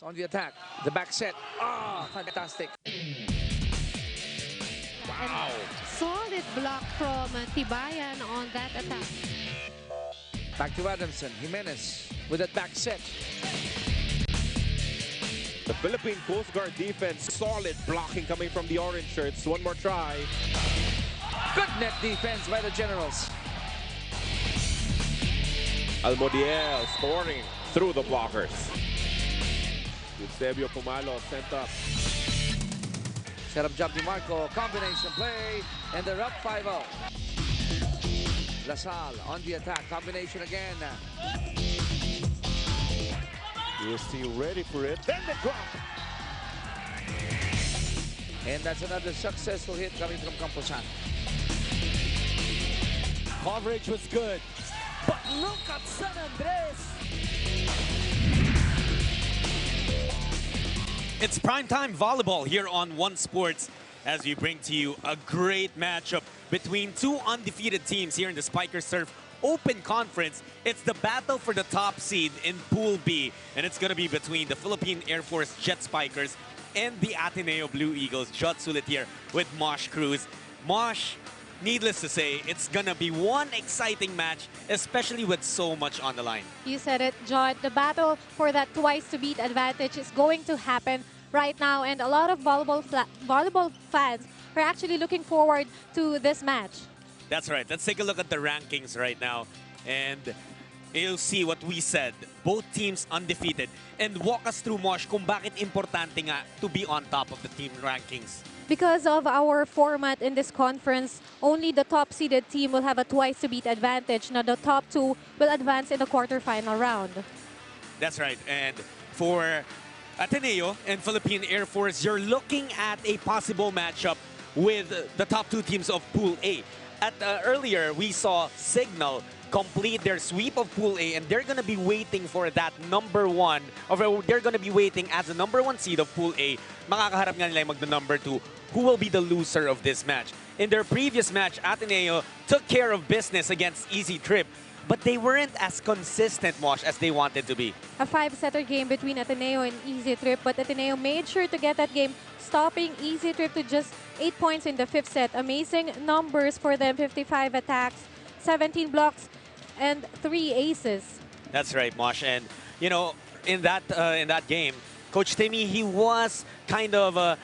On the attack, the back set. Ah, fantastic. Wow. Solid block from Tibayan on that attack. Back to Adamson. Jimenez with that back set. The Philippine Coast Guard defense, solid blocking coming from the orange shirts. One more try. Good net defense by the Generals. Almodiel scoring through the blockers. Eusebio Pumalo sent up. Set up job DiMarco, combination play, and they're up 5-0. Lasal on the attack, combination again. UST ready for it, then the drop. And that's another successful hit coming from Camposan. Coverage was good, but look at San Andres. It's primetime volleyball here on One Sports as we bring to you a great matchup between two undefeated teams here in the Spiker Surf Open Conference. It's the battle for the top seed in Pool B, and it's going to be between the Philippine Air Force Jet Spikers and the Ateneo Blue Eagles. Jud Sulit here with Mosh Cruz. Mosh, needless to say, it's gonna be one exciting match, especially with so much on the line. You said it, Jud. The battle for that twice-to-beat advantage is going to happen right now, and a lot of volleyball fans are actually looking forward to this match. That's right. Let's take a look at the rankings right now, and you'll see what we said. Both teams undefeated. And walk us through, Mosh, kung bakit importante nga to be on top of the team rankings. Because of our format in this conference, only the top-seeded team will have a twice-to-beat advantage. Now, the top two will advance in the quarterfinal round. That's right. And for Ateneo and Philippine Air Force, you're looking at a possible matchup with the top two teams of Pool A. Earlier, we saw Signal complete their sweep of Pool A, and they're going to be waiting for that number one, or they're going to be waiting as the number one seed of Pool A. Makakaharap nga nila yung number two, who will be the loser of this match. In their previous match, Ateneo took care of business against Easy Trip, but they weren't as consistent, Mosh, as they wanted to be. A five-setter game between Ateneo and Easy Trip, but Ateneo made sure to get that game, stopping Easy Trip to just 8 points in the fifth set. Amazing numbers for them, 55 attacks, 17 blocks, and 3 aces. That's right, Mosh. And, you know, in that game, Coach Timmy, he was kind of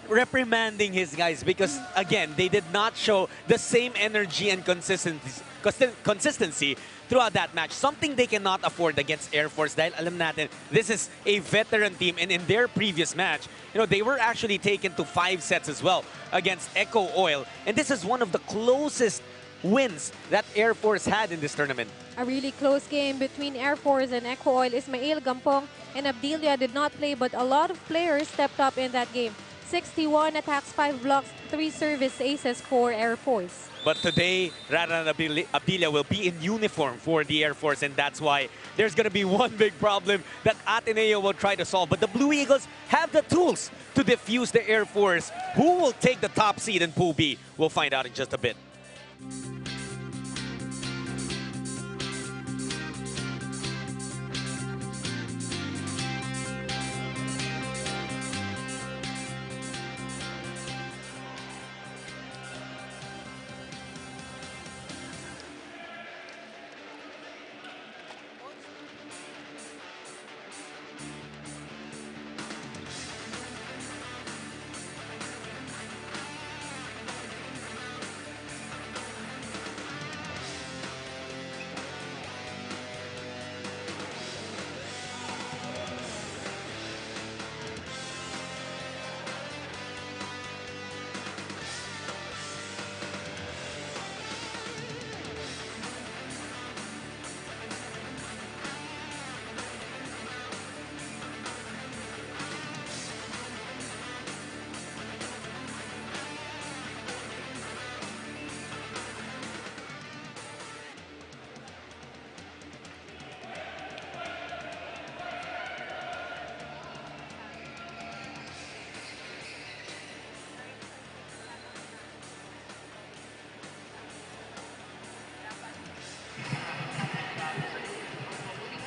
reprimanding his guys because, again, they did not show the same energy and consistency throughout that match. Something they cannot afford against Air Force dahil alam natin, this is a veteran team, and in their previous match, you know, they were actually taken to 5 sets as well against Eco Oil, and this is one of the closest wins that Air Force had in this tournament. A really close game between Air Force and Eco Oil. Ismail Gampong and Abdilia did not play, but a lot of players stepped up in that game. 61 attacks, 5 blocks, 3 service aces for Air Force. But today, Raran Abdilia will be in uniform for the Air Force, and that's why there's going to be one big problem that Ateneo will try to solve. But the Blue Eagles have the tools to defuse the Air Force. Who will take the top seed in Pool B? We'll find out in just a bit.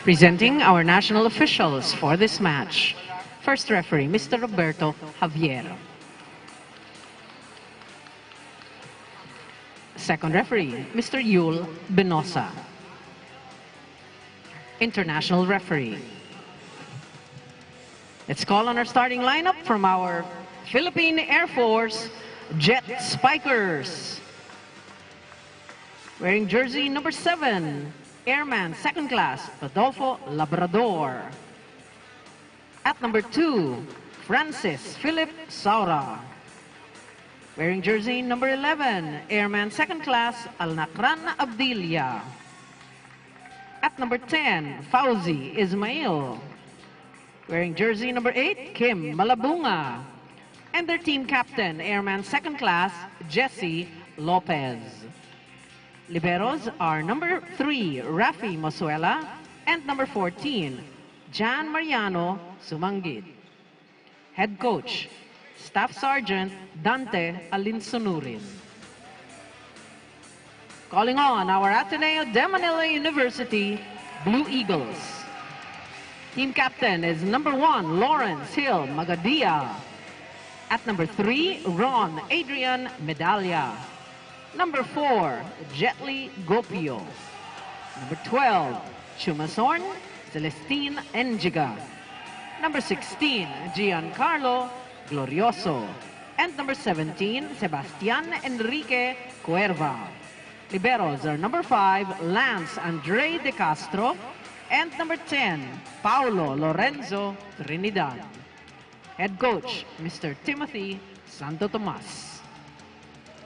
Presenting our national officials for this match. First referee, Mr. Roberto Javier. Second referee, Mr. Yul Benosa. International referee. Let's call on our starting lineup from our Philippine Air Force Jet Spikers. Wearing jersey number 7, Airman Second Class Rodolfo Labrador. At number 2, Francis Philip Saura. Wearing jersey number 11, Airman Second Class Alnakran Abdilia. At number 10, Fauzi Ismail. Wearing jersey number 8, Kim Malabunga. And their team captain, Airman Second Class Jesse Lopez. Liberos are number 3, Rafi Mosuela, and number 14, Jan Mariano Sumangit. Head coach, Staff Sergeant Dante Alinsunurin. Calling on our Ateneo de Manila University Blue Eagles. Team captain is number 1, Lawrence Hill Magadia. At number 3, Ron Adrian Medalla. Number 4, Jetly Gopio. Number 12, Chumasorn Celestine Enjiga. Number 16, Giancarlo Glorioso. And number 17, Sebastian Enrique Cuerva. Liberos are number 5, Lance Andre De Castro. And number 10, Paulo Lorenzo Trinidad. Head coach, Mr. Timothy Santo Tomas.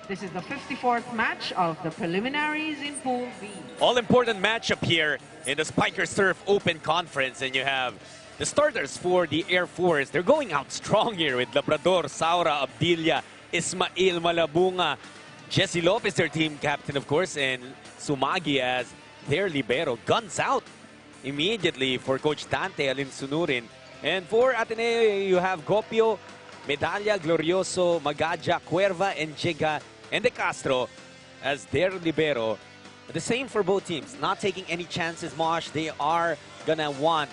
This is the 54th match of the preliminaries in Pool B. All-important matchup here in the Spiker Surf Open Conference, and you have the starters for the Air Force. They're going out strong here with Labrador, Saura, Abdilia, Ismail Malabunga, Jesse Lopez, their team captain, of course, and Sumagi as their libero. Guns out immediately for Coach Dante Alinsunurin. And for Ateneo, you have Gopio, Medalla, Glorioso, Magaja, Cuerva, and Jiga, and De Castro as their libero. The same for both teams. Not taking any chances, Mosh. They are gonna want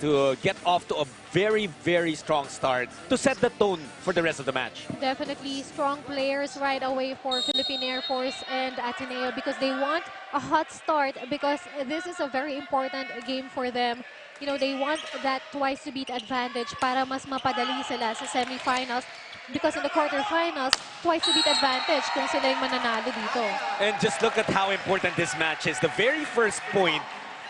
to get off to a very, very strong start to set the tone for the rest of the match. Definitely strong players right away for Philippine Air Force and Ateneo because they want a hot start because this is a very important game for them. You know, they want that twice-to-beat advantage para mas mapadali sila sa semifinals because in the quarterfinals, twice-to-beat advantage kung sila yung mananalo dito. And just look at how important this match is. The very first point,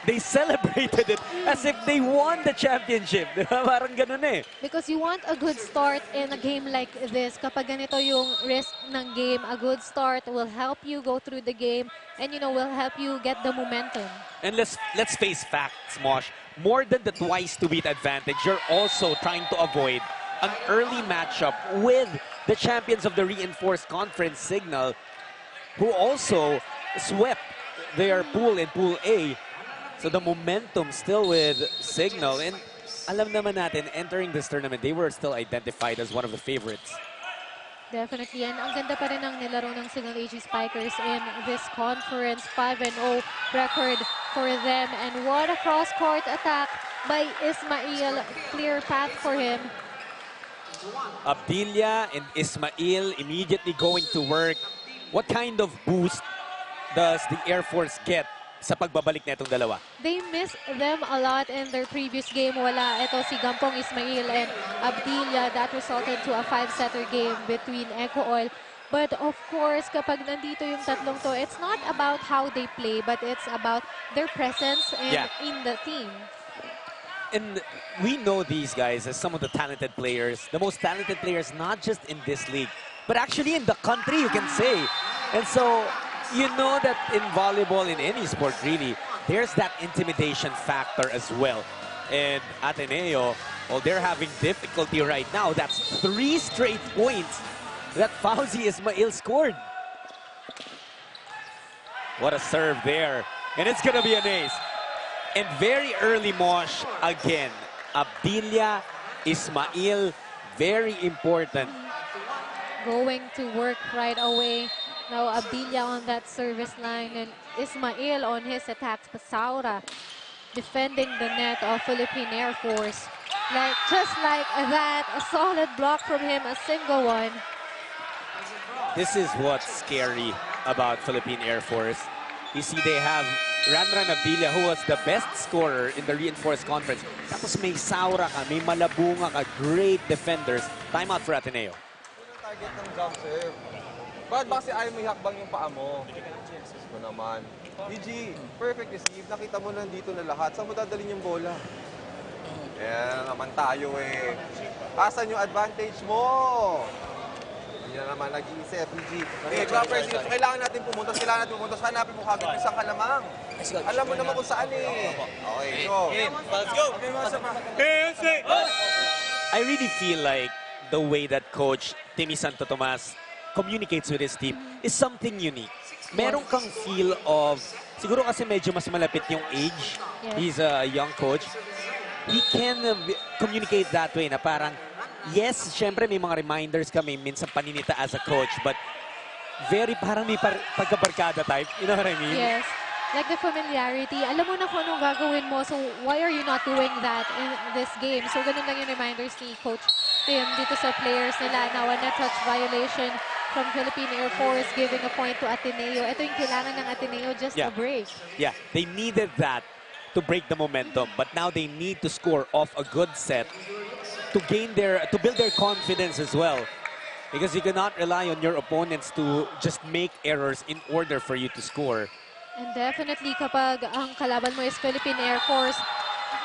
they celebrated it as if they won the championship. Parang ganun eh. Because you want a good start in a game like this. Kapag ganito yung risk ng game, a good start will help you go through the game and, you know, will help you get the momentum. And let's face facts, Mosh. More than the twice-to-beat advantage, you're also trying to avoid an early matchup with the champions of the reinforced conference Signal, who also swept their pool in Pool A. So the momentum still with Signal. And alam naman natin, entering this tournament, they were still identified as one of the favorites. Definitely. And ang ganda pa rin ng nilaro ng Signal AG Spikers in this conference. 5-0 record for them. And what a cross-court attack by Ismail. Clear path for him. Abdilia and Ismail immediately going to work. What kind of boost does the Air Force get sa pagbabalik na itong dalawa? They missed them a lot in their previous game. Wala ito si Gampong Ismail and Abdilia. That resulted to a 5-setter game between Eco Oil. But of course, kapag nandito yung tatlong to, it's not about how they play, but it's about their presence and in the team. And we know these guys as some of the talented players, the most talented players, not just in this league, but actually in the country, you can say. And so, you know that in volleyball, in any sport really, there's that intimidation factor as well. And Ateneo, well, they're having difficulty right now. That's 3 straight points that Fauzi Ismail scored. What a serve there. And it's gonna be an ace. And very early, Mosh, again, Abdilia, Ismail, very important. Going to work right away. Now Abdilia on that service line and Ismail on his attacks. Pasaura defending the net of Philippine Air Force. Like, just like that, a solid block from him, a single one. This is what's scary about Philippine Air Force. You see, they have Ranran Abilia, who was the best scorer in the Reinforced Conference. Tapos may Saura ka, may Malabunga ka, great defenders. Timeout for Ateneo. Target ng jump serve. Bakit ba kasi ayaw mo ihakbang yung paa mo? Sus mo naman. DG, perfect receive. Nakita mo nandito na lahat. Saan mo dadalhin yung bola? Kaya naman tayo eh. Asan yung advantage mo? Hindi na naman nag-iisip, DG. Eh, Droppers, kailangan natin pumuntos. Hanapin mo kagad isang kalamang. Alam mo naman kung saan eh. Okay, go. Let's go. I really feel like the way that Coach Timmy Santo Tomas communicates with his team is something unique. Meron kang feel of, siguro kasi medyo mas malapit yung age. Yes. He's a young coach. He can communicate that way na parang, yes, syempre may mga reminders kami minsan paninita as a coach, but very parang may pagkabarkada type. You know what I mean? Yes. Like the familiarity. Alam mo na kung anong gagawin mo, so why are you not doing that in this game? So ganun lang yung reminders ni Coach Tim dito sa players nila. Now, a net-touch violation from Philippine Air Force giving a point to Ateneo. Ito yung kailangan ng Ateneo, just a break. Yeah, they needed that to break the momentum, but now they need to score off a good set to build their confidence as well. Because you cannot rely on your opponents to just make errors in order for you to score. And definitely kapag ang kalaban mo is Philippine Air Force,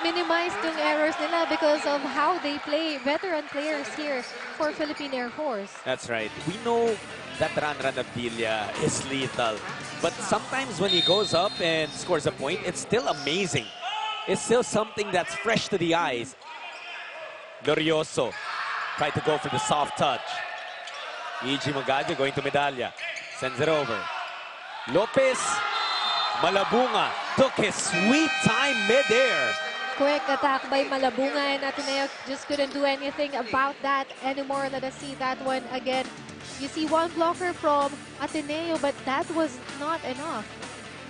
minimize yung errors nila because of how they play. Veteran players here for Philippine Air Force. That's right. We know that Ranran Abilia is lethal. But sometimes when he goes up and scores a point, it's still amazing. It's still something that's fresh to the eyes. Glorioso tried to go for the soft touch. E.G. Magadia going to Medalla. Sends it over. Lopez, Malabunga took his sweet time mid-air. Quick attack by Malabunga, and Ateneo just couldn't do anything about that anymore. Let us see that one again. You see one blocker from Ateneo, but that was not enough.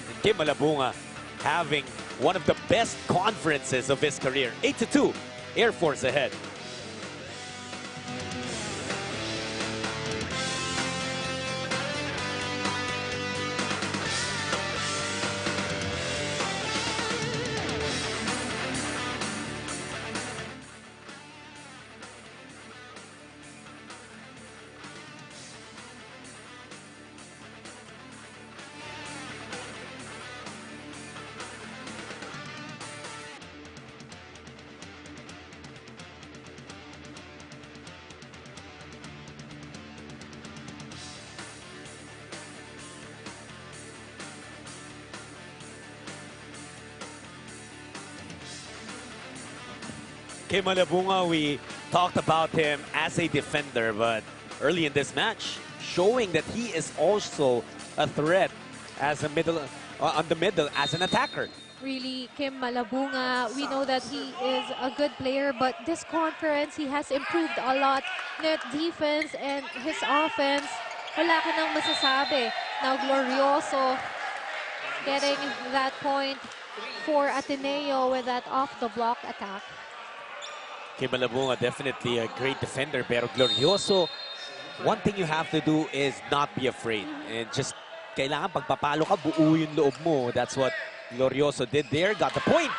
And Kim Malabunga having one of the best conferences of his career. 8-2, Air Force ahead. Kim Malabunga, we talked about him as a defender, but early in this match, showing that he is also a threat as a middle, on the middle as an attacker. Really, Kim Malabunga, we know that he is a good player, but this conference, he has improved a lot. Net defense and his offense, wala ka nang masasabi. Now, Glorioso getting that point for Ateneo with that off-the-block attack. Kim Malabunga, definitely a great defender, pero Glorioso, one thing you have to do is not be afraid. And just, kailangan pagpapalo ka, buo yung loob mo. That's what Glorioso did there. Got the point.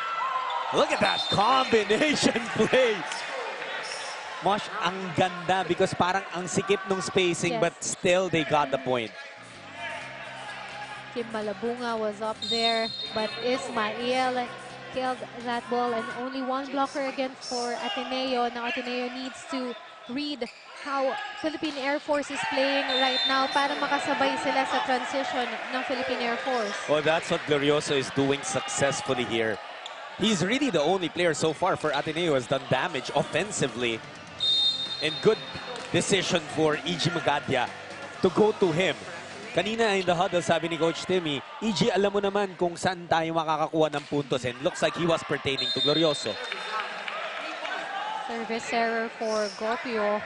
Look at that combination play. Mosh, ang ganda because parang ang sikip nung spacing, Yes. but still they got the point. Kim Malabunga was up there, but Ismael killed that ball, and only one blocker again for Ateneo. Now Ateneo needs to read how Philippine Air Force is playing right now para makasabay sila sa transition ng Philippine Air Force. Well, that's what Glorioso is doing successfully here. He's really the only player so far for Ateneo who has done damage offensively. And good decision for E.G. Magadia to go to him. Kanina in the huddle, sabi ni Coach Timmy, E.G., alam mo naman kung saan tayo makakakuha ng puntos. And looks like he was pertaining to Glorioso. Service error for Gopio.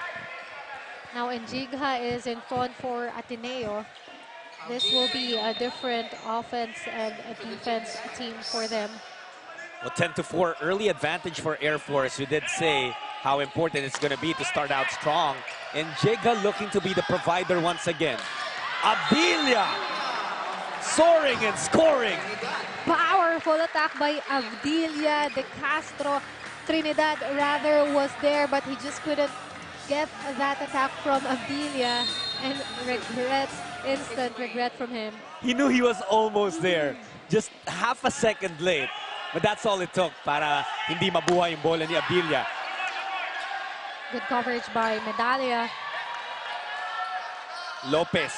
Now Njigha is in front for Ateneo. This will be a different offense and a defense team for them. Well, 10-4 early advantage for Air Force. We did say how important it's going to be to start out strong. And Jega looking to be the provider once again. Abilia soaring and scoring. Powerful attack by Avdilia De Castro. Trinidad rather was there, but he just couldn't get that attack from Avdilia, and instant regret from him. He knew he was almost there. Just half a second late. But that's all it took para hindi mabuhay yung bola ni Abilia. Good coverage by Medalla. Lopez.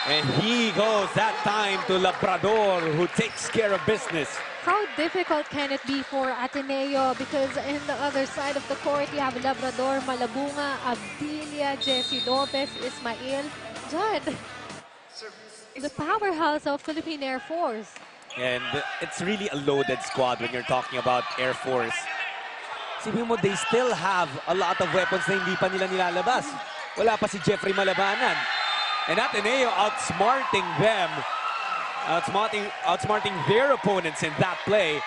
And he goes that time to Labrador, who takes care of business. How difficult can it be for Ateneo? Because in the other side of the court, you have Labrador, Malabunga, Abdilia, Jesse Lopez, Ismail, Judd. The powerhouse of Philippine Air Force. And it's really a loaded squad when you're talking about Air Force. Sabi mo, they still have a lot of weapons na hindi pa nila nilalabas. Wala pa si Jeffrey Malabanan. And Ateneo outsmarting them, outsmarting their opponents in that play.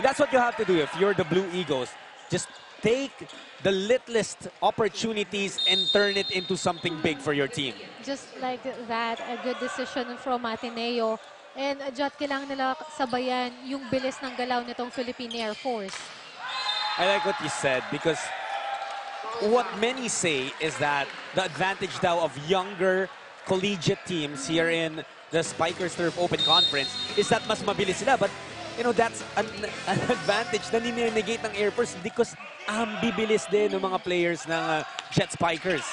That's what you have to do if you're the Blue Eagles. Just take the littlest opportunities and turn it into something big for your team. Just like that, a good decision from Ateneo. And Jot, kailangan nila sabayan yung bilis ng galaw nitong Philippine Air Force. I like what you said because what many say is that the advantage now of younger collegiate teams here in the Spikers Turf Open Conference is that mas mabilis sila. But, you know, that's an advantage na ninenegate ng Air Force because bibilis din ng mga players ng Jet Spikers.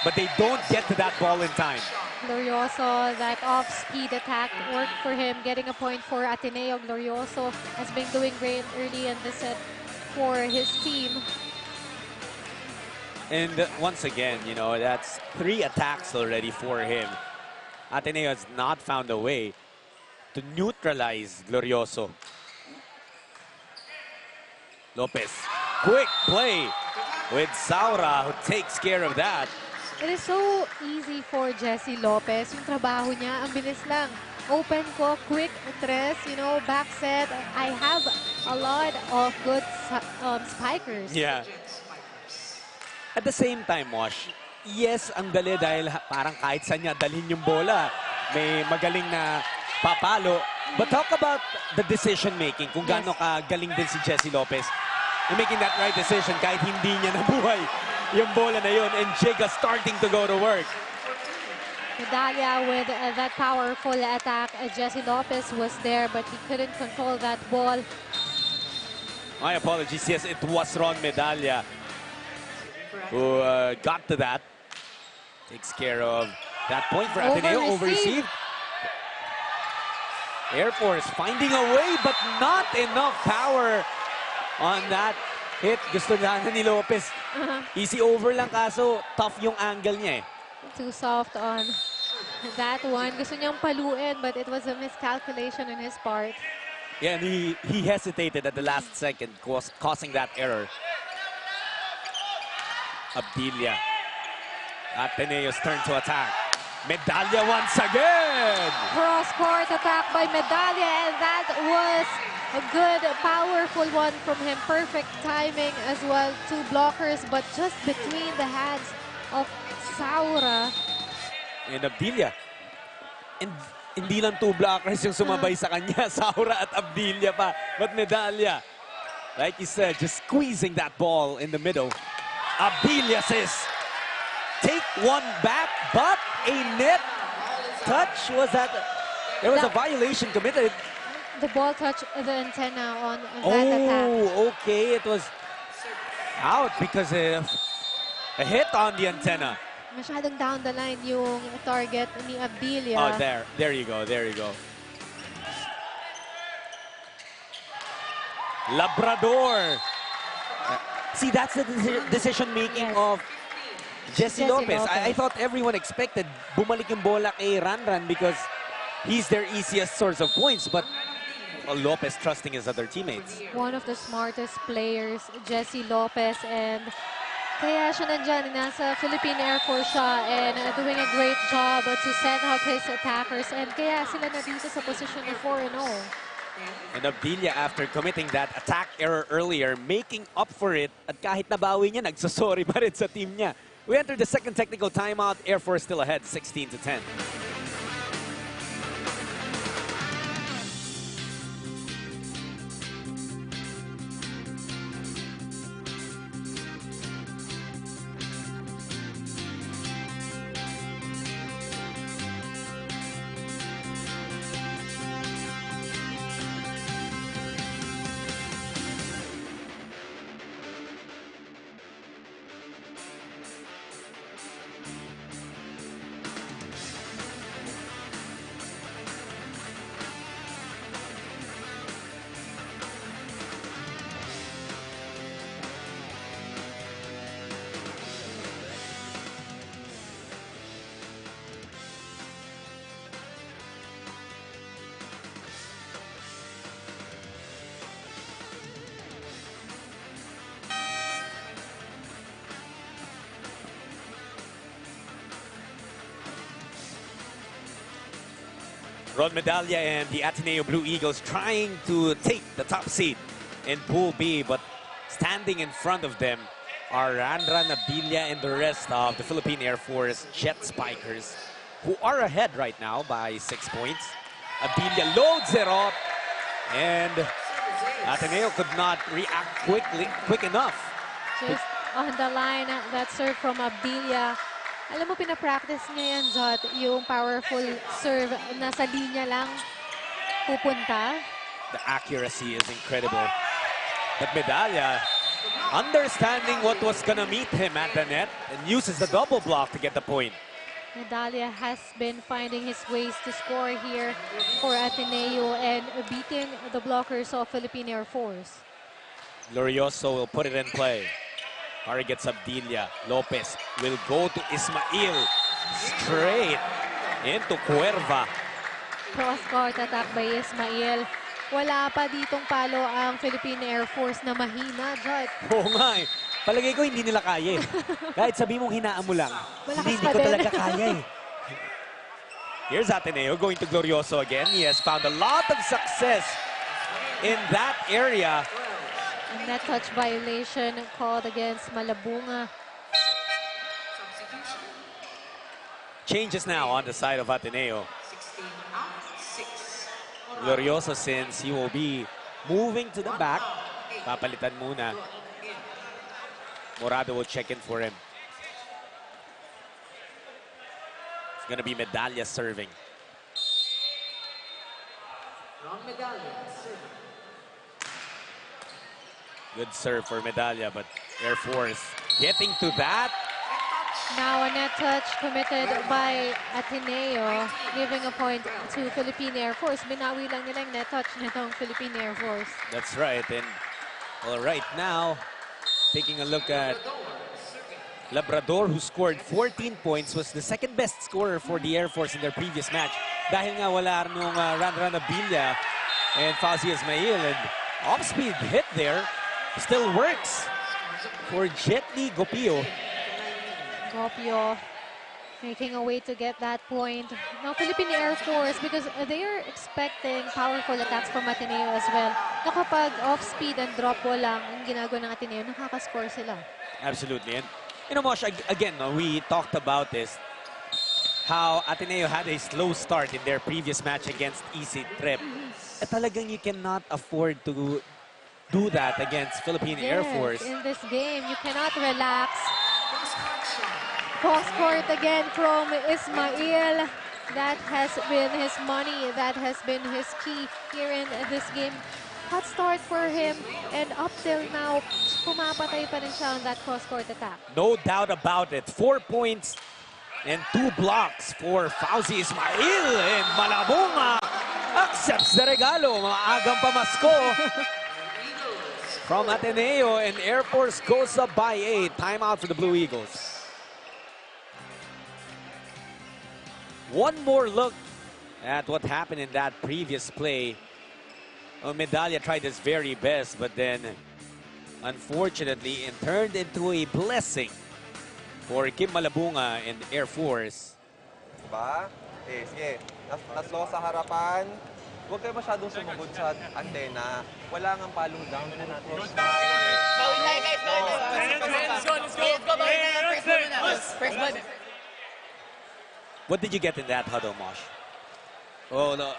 But they don't get to that ball in time. Glorioso, that off-speed attack worked for him, getting a point for Ateneo. Glorioso has been doing great early in the set for his team. And once again, you know, that's 3 attacks already for him. Ateneo has not found a way to neutralize Glorioso. Lopez, quick play with Saura, who takes care of that. It is so easy for Jesse Lopez. Yung trabaho niya, ang bilis lang. Open ko, quick tres, you know, back set. I have a lot of good spikers. Yeah. At the same time, Wash, yes, ang dali dahil parang kahit saan niya dalhin yung bola. May magaling na papalo. But talk about the decision-making, kung gaano kagaling din si Jesse Lopez. In making that right decision kahit hindi niya nabuhay yung bola na yun. And Jega starting to go to work. Medalla with that powerful attack. Jesse Lopez was there, but he couldn't control that ball. My apologies. Yes, it was Ron Medalla who got to that. Takes care of that point for Ateneo. Over-received. Air Force finding a way, but not enough power on that hit. Gusto na ni Lopez. Easy over lang, kaso tough yung angle niya eh. Too soft on that one. Gusto niyang paluin, but it was a miscalculation on his part. Yeah, and he hesitated at the last second, causing that error. Abdilia. Ateneo's turn to attack. Medalla once again! Cross-court attack by Medalla, and that was a good, powerful one from him. Perfect timing as well. 2 blockers, but just between the hands of Saura. And Abdilia. And hindi lang 2 blockers yung sumabay sa kanya. Saura at Abdilia pa. But Medalla, like you said, just squeezing that ball in the middle. Abdilia says, take one back, but a net touch. Was that? There was a violation committed. The ball touched the antenna on that attack. Oh, okay. It was out because of a hit on the antenna. Masyadong down the line yung target ni Abdilia. Oh, there you go, there you go. Labrador. See, that's the decision-making of Jesse Lopez. I thought everyone expected bumalik yung bola kay Ranran because he's their easiest source of points, but Lopez trusting his other teammates. One of the smartest players, Jesse Lopez, and kaya siya nandyan, nasa Philippine Air Force siya, and doing a great job to set up his attackers, and kaya sila na dito sa position na 4-0. And Abdilia, after committing that attack error earlier, making up for it. At kahit nabawi niya, nagsasorry pa rin sa team niya. We enter the second technical timeout. Air Force still ahead, 16-10. Ron Medalla and the Ateneo Blue Eagles trying to take the top seed in Pool B, but standing in front of them are Ranran, Abdilia, and the rest of the Philippine Air Force Jet Spikers, who are ahead right now by 6 points. Abdilia loads it up, and Ateneo could not react quick enough. Just on the line, that serve from Abdilia. Alam mo, pinapractice niya yan, Jot, yung powerful serve na sa linya lang pupunta. The accuracy is incredible. But Medalla, understanding what was gonna meet him at the net, and uses the double block to get the point. Medalla has been finding his ways to score here for Ateneo and beating the blockers of Philippine Air Force. Glorioso will put it in play. Targets Abdilia. Lopez will go to Ismail. Straight into Cuerva. Cross-court attack by Ismail. Wala pa ditong palo ang Philippine Air Force na mahina, Jot. Oo nga eh. Palagay ko hindi nila kaya eh. Kahit sabi mong hinaan mo lang, hindi ko din. talaga kaya eh. Here's Ateneo going to Glorioso again. He has found a lot of success in that area. And that touch violation called against Malabunga. Changes now on the side of Ateneo. Glorioso, since he will be moving to the back, papalitan muna. Morado will check in for him. It's gonna be Medalla serving. Good serve for Medalla, but Air Force getting to that. Now a net touch committed by Ateneo, giving a point to Philippine Air Force. Binawi lang nila yung net touch nitong Philippine Air Force. That's right. And well, right now, taking a look at Labrador, who scored 14 points, was the second best scorer for the Air Force in their previous match. Dahil nga wala nung Ranran Abdilia and Fauzi Ismail, and off-speed hit there. Still works for Jetly Gopio. Gopio making a way to get that point. Now, Philippine Air Force, because they are expecting powerful attacks from Ateneo as well. Na kapag off-speed and drop ball lang ang ginagawa ng Ateneo, nakaka-score sila. Absolutely. And you know, Mosh, again, we talked about this, how Ateneo had a slow start in their previous match against Easy Trip. Talagang you cannot afford to do that against Philippine Air Force. In this game, you cannot relax. Cross-court again from Ismail. That has been his money. That has been his key here in this game. Hot start for him, and up till now, pumapatay pa rin siya on that cross-court attack. No doubt about it. 4 points and 2 blocks for Fauzi Ismail, and Malabunga accepts the regalo. Maagang pamasko from Ateneo, and Air Force goes up by 8. Timeout for the Blue Eagles. One more look at what happened in that previous play. Well, Medalla tried his very best, but then, unfortunately, it turned into a blessing for Kim Malabunga and Air Force. Diba? Sige. Naslo sa harapan. Huwag kayo masyadong sumugod sa antena. Wala nga palong down. Cross na. What did you get in that huddle, Mosh? Oh, no.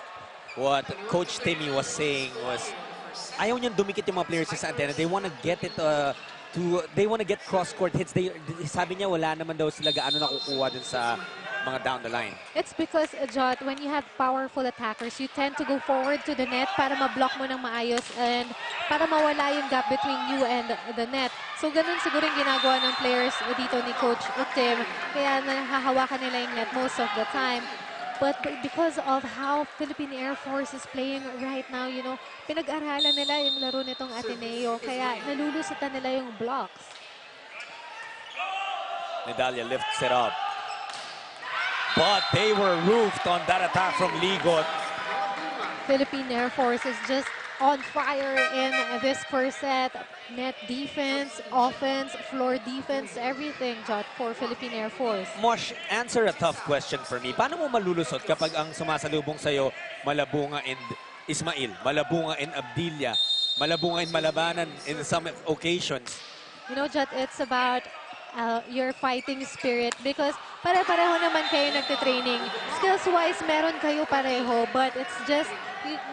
What Coach Timmy was saying was, ayaw niyang dumikit yung mga players sa antenna. They want to get it they want to get cross-court hits. Sabi niya, wala naman daw sila gaano nakukuha dun sa mga down the line. It's because, Jot, when you have powerful attackers, you tend to go forward to the net para ma-block mo ng maayos and para mawala yung gap between you and the net. So, ganun siguro yung ginagawa ng players dito ni Coach Tim. Kaya nahahawakan nila yung net most of the time. But because of how Philippine Air Force is playing right now, you know, pinag-aralan nila yung laro nitong Ateneo. Kaya nalulusutan nila yung blocks. Medalla lifts it up. But they were roofed on that attack from Ligot. Philippine Air Force is just on fire in this first set. Net defense, offense, floor defense, everything, Jot, for Philippine Air Force. Mosh, answer a tough question for me. Paano mo malulusot kapag ang sumasalubong sa'yo Malabunga and Ismail, Malabunga and Abdilia, Malabunga and Malabanan in some occasions? You know, Jot, it's about your fighting spirit because pare-pareho naman kayo nagtitraining. Skills-wise, meron kayo pareho, but it's just,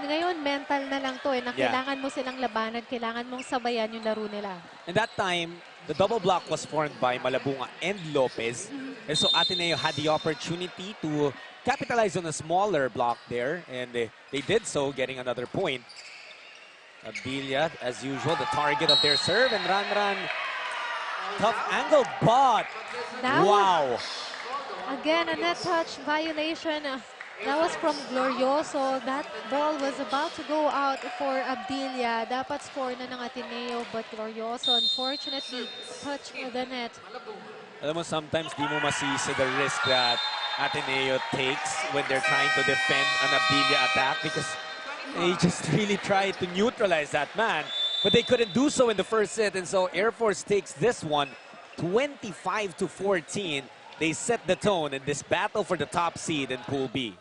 ngayon, mental na lang to eh, na kailangan mo silang labanan, kailangan mong sabayan yung laro nila. And that time, the double block was formed by Malabunga and Lopez. And so Ateneo had the opportunity to capitalize on a smaller block there, and they did so, getting another point. Abdilia, as usual, the target of their serve, and Ranran, tough angle, but wow. Again, a net touch violation. That was from Glorioso. That ball was about to go out for Abdilia. Dapat score na ng Ateneo, but Glorioso unfortunately touched the net. Alam mo, sometimes di mo masisi the risk that Ateneo takes when they're trying to defend an Abdilia attack because they just really tried to neutralize that man. But they couldn't do so in the first set, and so Air Force takes this one 25-14. They set the tone in this battle for the top seed in Pool B.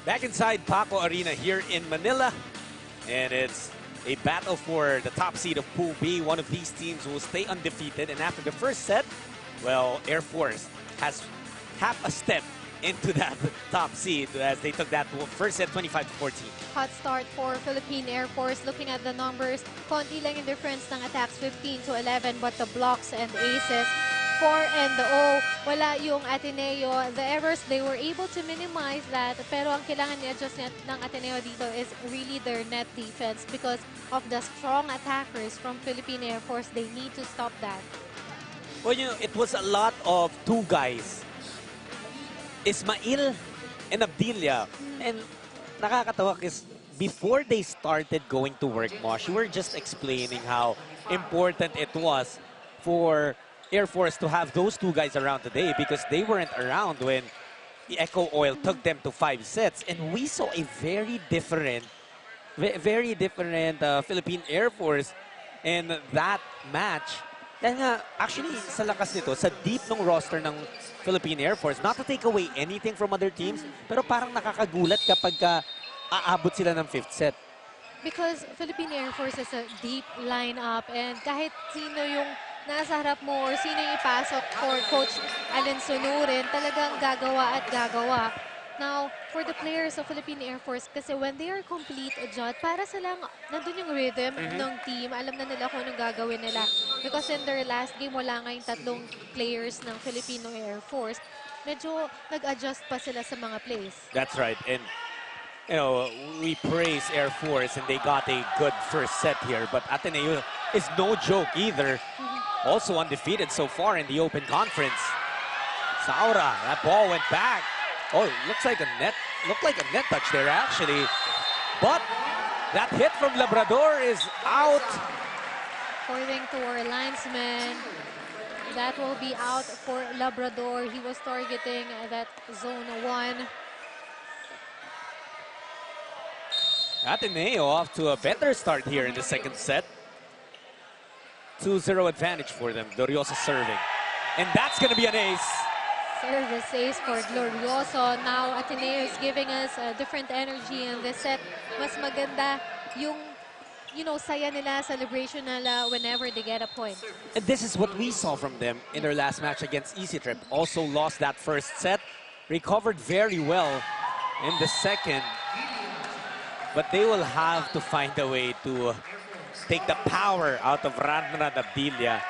Back inside Paco Arena here in Manila. And it's A battle for the top seed of Pool B. One of these teams will stay undefeated. And after the first set, well, Air Force has half a step into that top seed as they took that first set 25-14. Hot start for Philippine Air Force. Looking at the numbers, konti lang yung difference ng attacks, 15-11, but the blocks and aces, 4-0. Wala yung Ateneo. The errors, they were able to minimize that, pero ang kailangan ni-adjust ng Ateneo dito is really their net defense because of the strong attackers from Philippine Air Force. They need to stop that. Well, you know, it was a lot of two guys. Ismail and Abdilia. And nakakatawa kasi before they started going to work, Mosh, you were just explaining how important it was for Air Force to have those two guys around today because they weren't around when the Echo Oil took them to 5 sets. And we saw a very different Philippine Air Force in that match. Dahil nga, actually, sa lakas nito, sa deep ng roster ng Philippine Air Force, not to take away anything from other teams, pero parang nakakagulat kapag aabot sila ng 5th set. Because Philippine Air Force is a deep lineup and kahit sino yung nasa harap mo or sino yung ipasok for Coach Allen Sunurin, talagang gagawa at gagawa. Now, for the players of Philippine Air Force, kasi when they are complete, Jot, para silang nandun yung rhythm ng team. Alam na nila kung anong gagawin nila. Because in their last game, wala nga yung 3 players ng Filipino Air Force. Medyo nag-adjust pa sila sa mga plays. That's right. And, you know, we praise Air Force and they got a good first set here. But Ateneo is no joke either. Also undefeated so far in the Open Conference. Saura, that ball went back. Oh, looked like a net touch there actually. But that hit from Labrador is out. According to our linesman, that will be out for Labrador. He was targeting that zone 1. Ateneo off to a better start here in the second set. 2-0 advantage for them. Glorioso serving. And that's going to be an ace. Service ace for Glorioso. Now, Ateneo is giving us a different energy in this set. Mas maganda yung, you know, saya nila, celebration nila whenever they get a point. And this is what we saw from them in their last match against Easy Trip. Also lost that first set. Recovered very well in the second. But they will have to find a way to take the power out of Ranrad Abdilia.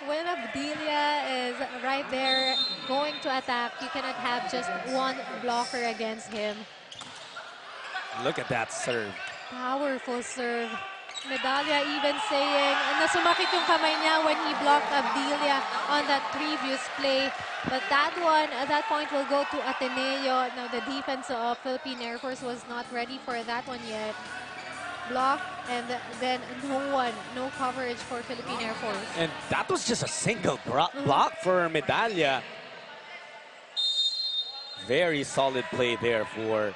When Abdilia is right there going to attack, you cannot have just one blocker against him. Look at that serve. Powerful serve. Medallia even saying na sumakit yung kamay niya when he blocked Abdilia on that previous play. But that one, at that point, will go to Ateneo. Now the defense of Philippine Air Force was not ready for that one yet. Block, and then no coverage for Philippine Air Force. And that was just a single block for Medallia. Very solid play there for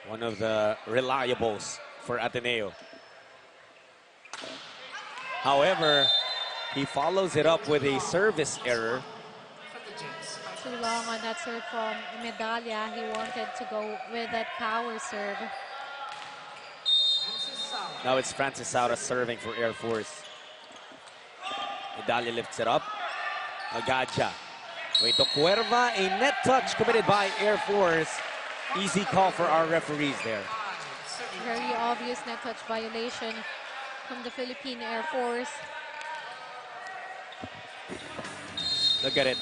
one of the reliables for Ateneo. However, he follows it up with a service error. Too long on that serve from Medallia. He wanted to go with that power serve. Now it's Francis Saura serving for Air Force. Medallia lifts it up. Agaja. Way to Cuerva. A net touch committed by Air Force. Easy call for our referees there. Very obvious net touch violation from the Philippine Air Force. Look at it.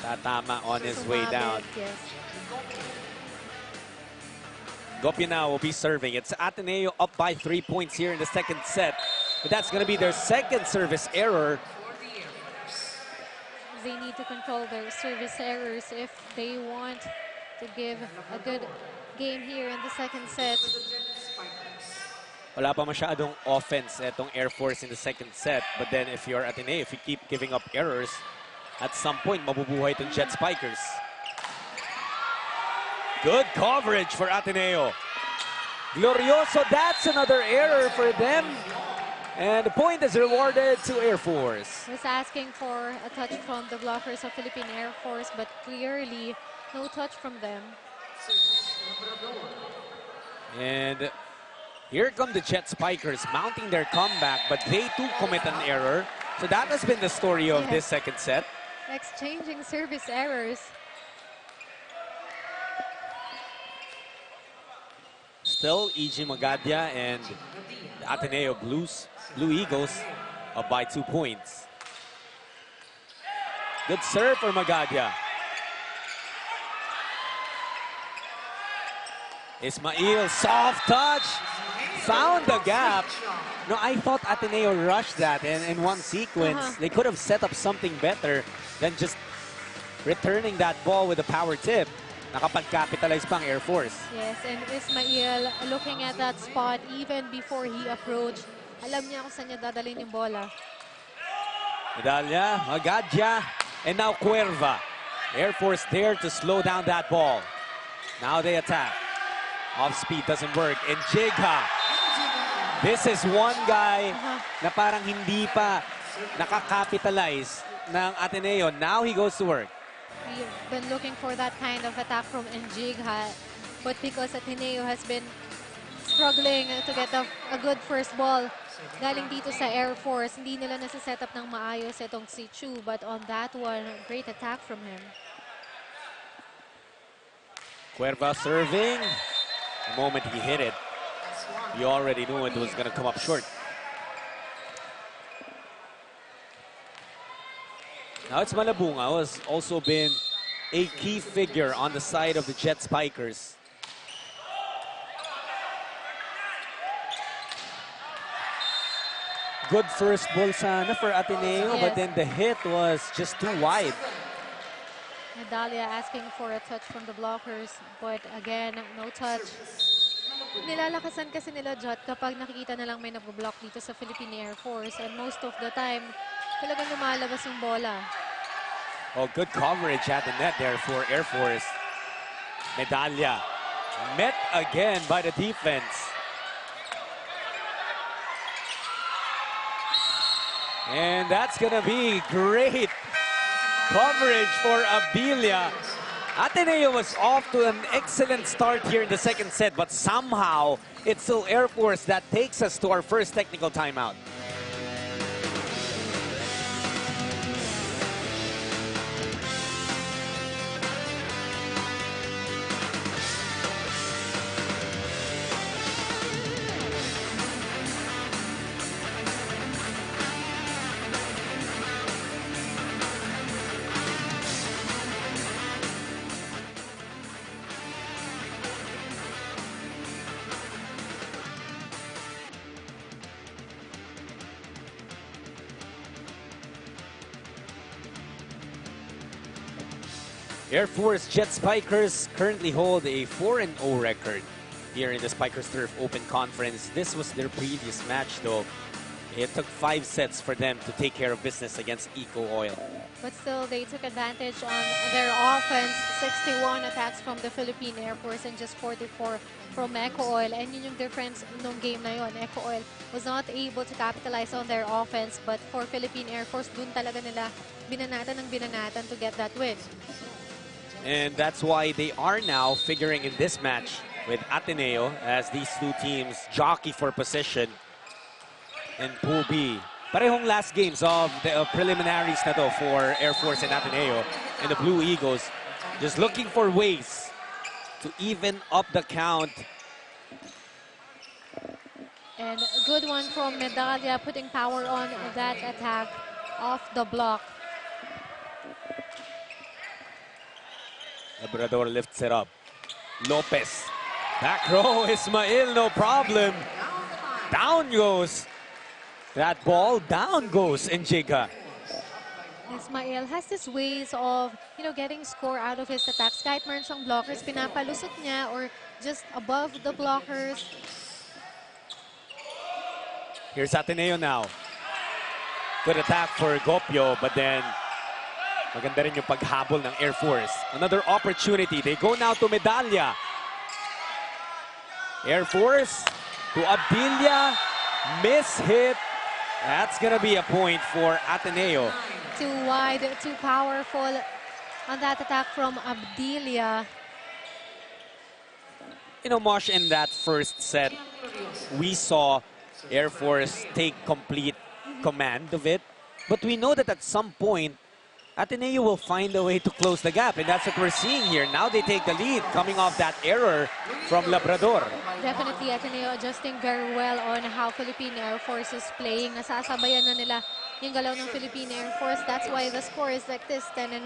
Tatama on his way down. Yes. Gopina will be serving. It's Ateneo up by 3 points here in the second set. But that's going to be their second service error. They need to control their service errors if they want to give a good game here in the second set. Wala pa masyadong offense etong Air Force in the second set. But then if you're Ateneo, if you keep giving up errors, at some point, mabubuhay itong Jet Spikers. Good coverage for Ateneo. Glorioso, that's another error for them. And the point is rewarded to Air Force. Was asking for a touch from the blockers of Philippine Air Force, but clearly no touch from them. And Here come the Jet Spikers mounting their comeback, but they too commit an error. So that has been the story of this second set. Exchanging service errors. Still, EG Magadia and the Ateneo Blue Eagles up by 2 points. Good serve for Magadia. Ismail, soft touch, found the gap. No, I thought Ateneo rushed that in one sequence. They could have set up something better than just returning that ball with a power tip. Nakapag-capitalize pang Air Force. Yes, and Ismail looking at that spot even before he approached. Alam niya kung saan niya dadalhin yung bola. Medalla, Magadia, and now Cuerva. Air Force there to slow down that ball. Now they attack. Off speed doesn't work. And Jigha. This is one guy na parang hindi pa nakakapitalize ng Ateneo. Now he goes to work. We've been looking for that kind of attack from Njigha, but because Ateneo has been struggling to get a good first ball galing dito sa Air Force, hindi nila nasa-set up ng maayos itong si Chu, but on that one, great attack from him. Cuerva serving. The moment he hit it, you already knew it was going to come up short. Now it's Malabunga, who has also been a key figure on the side of the Jet Spikers. Good first ball sana for Ateneo, but then the hit was just too wide. Medalla asking for a touch from the blockers, but again, no touch. Nilalakasan kasi nila Jot kapag nakikita na lang may nag-block dito sa Philippine Air Force, and most of the time, talagang lumalabas yung bola. Oh, good coverage at the net there for Air Force. Medalla met again by the defense. And that's gonna be great coverage for Abilia. Ateneo was off to an excellent start here in the second set, but somehow it's still Air Force that takes us to our first technical timeout. Air Force Jet Spikers currently hold a 4-0 record here in the Spikers Turf Open Conference. This was their previous match, though. It took 5 sets for them to take care of business against Eco Oil. But still, they took advantage on their offense. 61 attacks from the Philippine Air Force and just 44 from Eco Oil. And yun yung difference nung game na yun. Eco Oil was not able to capitalize on their offense. But for Philippine Air Force, dun talaga nila binanatan to get that win. And that's why they are now figuring in this match with Ateneo as these two teams jockey for position in Pool B. Parehong last games of the preliminaries na to for Air Force and Ateneo, and the Blue Eagles just looking for ways to even up the count. And a good one from Medalla, putting power on that attack off the block. Labrador lifts it up. Lopez. Back row, Ismail, no problem. Down goes that ball. Down goes Njigha. Ismail has this ways of, getting score out of his attacks. Kahit meron siyang blockers, pinapalusot niya or just above the blockers. Here's Ateneo now. Good attack for Gopio, but then maganda rin yung paghabol ng Air Force. Another opportunity. They go now to Medalla. Air Force to Abilia. Miss hit. That's gonna be a point for Ateneo. Too wide, too powerful on that attack from Abilia. Mosh, in that first set, we saw Air Force take complete command of it. But we know that at some point, Ateneo will find a way to close the gap, and that's what we're seeing here. Now they take the lead, coming off that error from Labrador. Definitely, Ateneo adjusting very well on how Philippine Air Force is playing. Nasasabayan na nila yung galaw ng Philippine Air Force. That's why the score is like this, 10-9.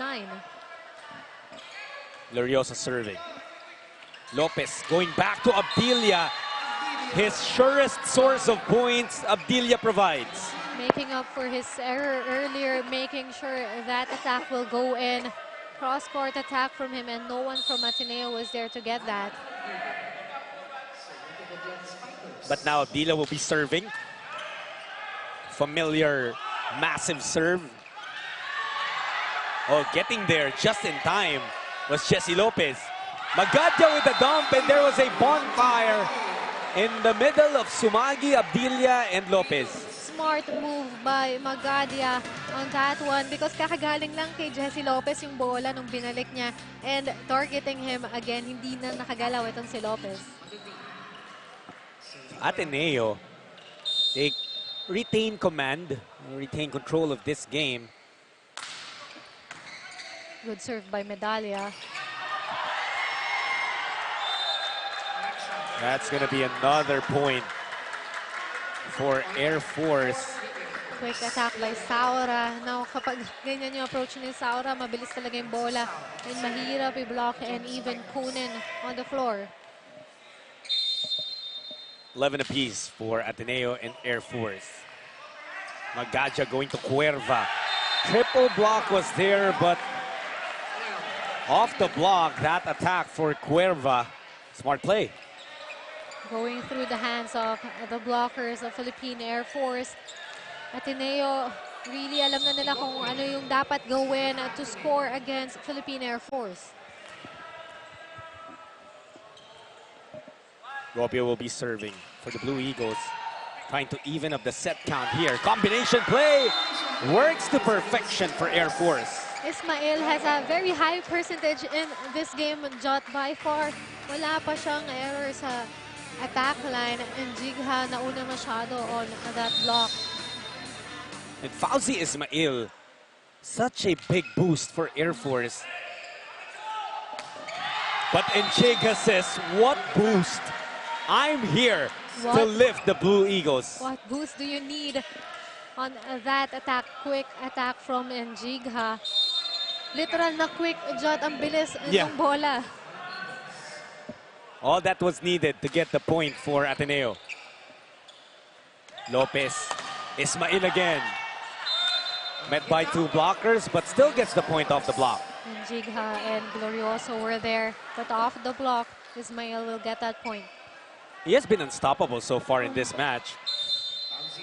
Glorioso serving. Lopez going back to Abdilia. His surest source of points, Abdilia provides. Making up for his error earlier, making sure that attack will go in. Cross-court attack from him, and no one from Ateneo was there to get that. But now Abdilia will be serving. Familiar, massive serve. Oh, getting there just in time was Jesse Lopez. Magadia with the dump, and there was a bonfire in the middle of Sumagi, Abdilia, and Lopez. Smart move by Magadia on that one because kakagaling lang kay Jesse Lopez yung bola nung binalik niya, and targeting him again, hindi na nakagalaw itong si Lopez. Ateneo, they retain command, retain control of this game. Good serve by Medalla. That's going to be another point for Air Force. Quick attack by Saura. Now, kapag ganyan yung approach ni Saura, mabilis talaga yung bola. And mahirap i-block and even kunin on the floor. 11 apiece for Ateneo and Air Force. Magadia going to Cuerva. Triple block was there, but off the block, that attack for Cuerva. Smart play. Going through the hands of the blockers of Philippine Air Force. Ateneo, really alam na nila kung ano yung dapat gawin to score against Philippine Air Force. Robio will be serving for the Blue Eagles. Trying to even up the set count here. Combination play works to perfection for Air Force. Ismail has a very high percentage in this game, Jot. By far, wala pa siyang error sa attack line, and Jigha nauna masyado on that block. And Fauzi Ismail, such a big boost for Air Force. But Enjega says, what boost? I'm here to lift the Blue Eagles. What boost do you need on that attack? Quick attack from Enjigha. Literal na quick, Jot, ang bilis ng bola. All that was needed to get the point for Ateneo. Lopez, Ismail again. Met by two blockers, but still gets the point off the block. And Jigha and Glorioso were there, but off the block, Ismail will get that point. He has been unstoppable so far in this match.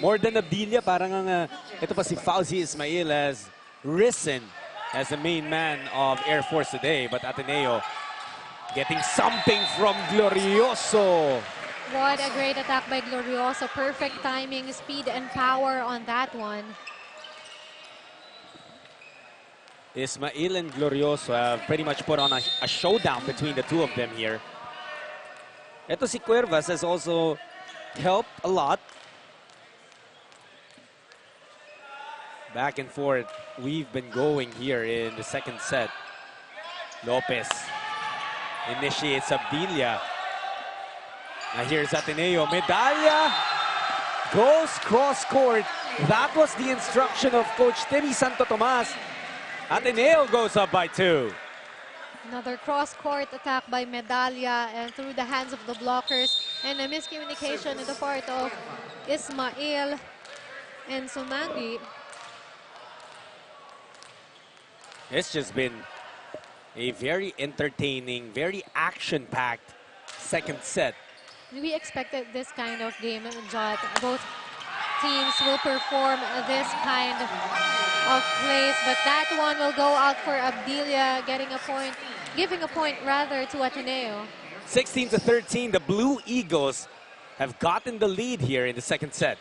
More than Abdilia, parang ito pa si Fauzi Ismail has risen as the main man of Air Force today, but Ateneo getting something from Glorioso. What a great attack by Glorioso. Perfect timing, speed, and power on that one. Ismail and Glorioso have pretty much put on a showdown between the two of them here. Ito si Cuervas has also helped a lot. Back and forth, we've been going here in the second set. Lopez initiates Abdilia. Now here's Ateneo. Medalla goes cross-court. That was the instruction of Coach Timmy Santo Tomas. Ateneo goes up by 2. Another cross-court attack by Medalla and through the hands of the blockers. And a miscommunication on the part of Ismail and Sumangi. It's just been a very entertaining, very action-packed second set. We expected this kind of game, Jot. Both teams will perform this kind of plays, but that one will go out for Abdilia, getting a point, giving a point rather to Ateneo. 16-13, the Blue Eagles have gotten the lead here in the second set.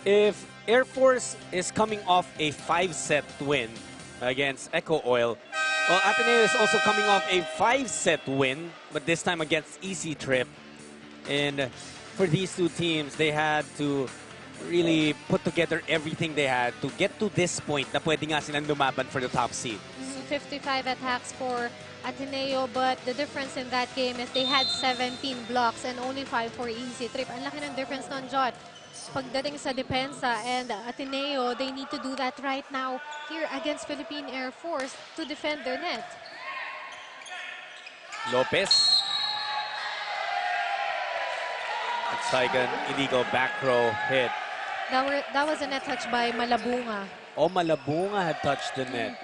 if Air Force is coming off a 5-set win against Eco Oil, well, Ateneo is also coming off a 5-set win, but this time against Easy Trip. And for these two teams, they had to really put together everything they had to get to this point na pwede nga silang lumaban for the top seed. 55 attacks for Ateneo, but the difference in that game is they had 17 blocks and only 5 for Easy Trip. Ang laki ng difference nun, John. Pagdating sa depensa, and Ateneo, they need to do that right now here against Philippine Air Force to defend their net. Lopez. It's like an illegal back row hit. That was a net touch by Malabunga. Oh, Malabunga had touched the net.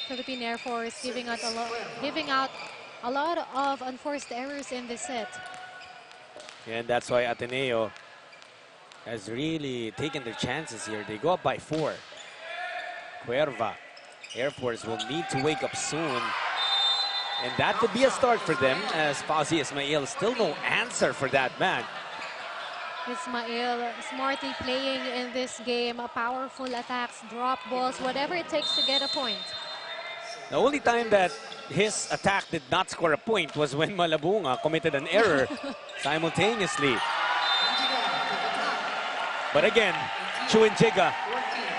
Philippine Air Force giving out a lot of unforced errors in this set. And that's why Ateneo has really taken their chances here. They go up by 4. Cuerva. Air Force will need to wake up soon. And that could be a start for them, as Fauzi Ismail still no answer for that man. Ismail smartly playing in this game. Powerful attacks, drop balls, whatever it takes to get a point. The only time that his attack did not score a point was when Malabunga committed an error simultaneously. But again, Chuinjiga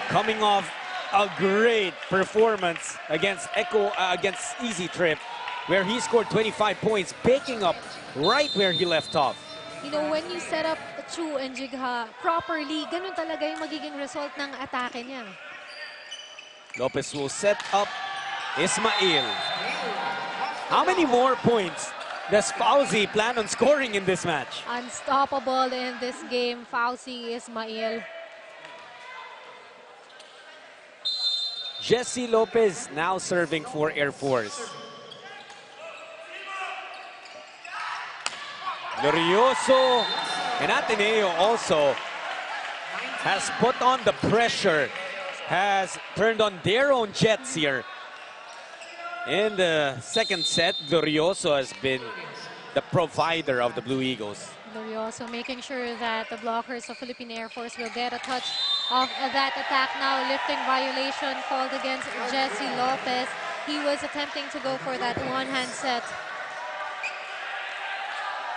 coming off a great performance against against Easy Trip, where he scored 25 points, picking up right where he left off. You know, when you set up Chu and Jigha properly, ganun talaga yung magiging result ng atake niya. Lopez will set up Ismail. How many more points does Fauzi plan on scoring in this match? Unstoppable in this game, Fauzi Ismail. Jesse Lopez now serving for Air Force. Glorioso and Ateneo also has put on the pressure, has turned on their own jets here. In the second set, Glorioso has been the provider of the Blue Eagles. Glorioso making sure that the blockers of Philippine Air Force will get a touch of that attack now. Lifting violation called against Jesse Lopez. He was attempting to go for that one-hand set.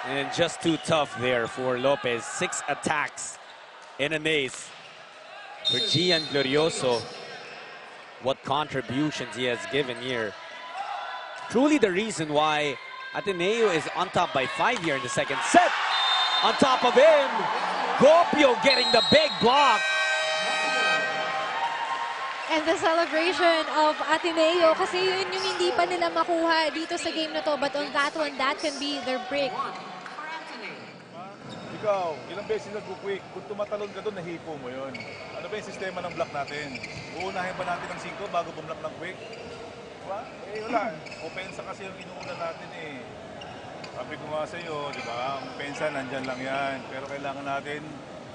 And just too tough there for Lopez. 6 attacks in an ace. For Gian Glorioso, what contributions he has given here. Truly the reason why Ateneo is on top by 5 here in the second set. On top of him, Gopio getting the big block. And the celebration of Ateneo, kasi yun yung hindi pa nila makuha dito sa game na to. But on that one, that can be their break. Ikaw, ilang beses nag-quick. Kung tumatalon ka doon, nahipo mo yun. Ano ba yung sistema ng block natin? Uunahin ba natin ng 5 bago bumlock ng quick? Diba? Eh wala. Opensa kasi yung inuuna natin eh. Sabi ko nga sa iyo, di ba? Ang opensa, nandyan lang yan. Pero kailangan natin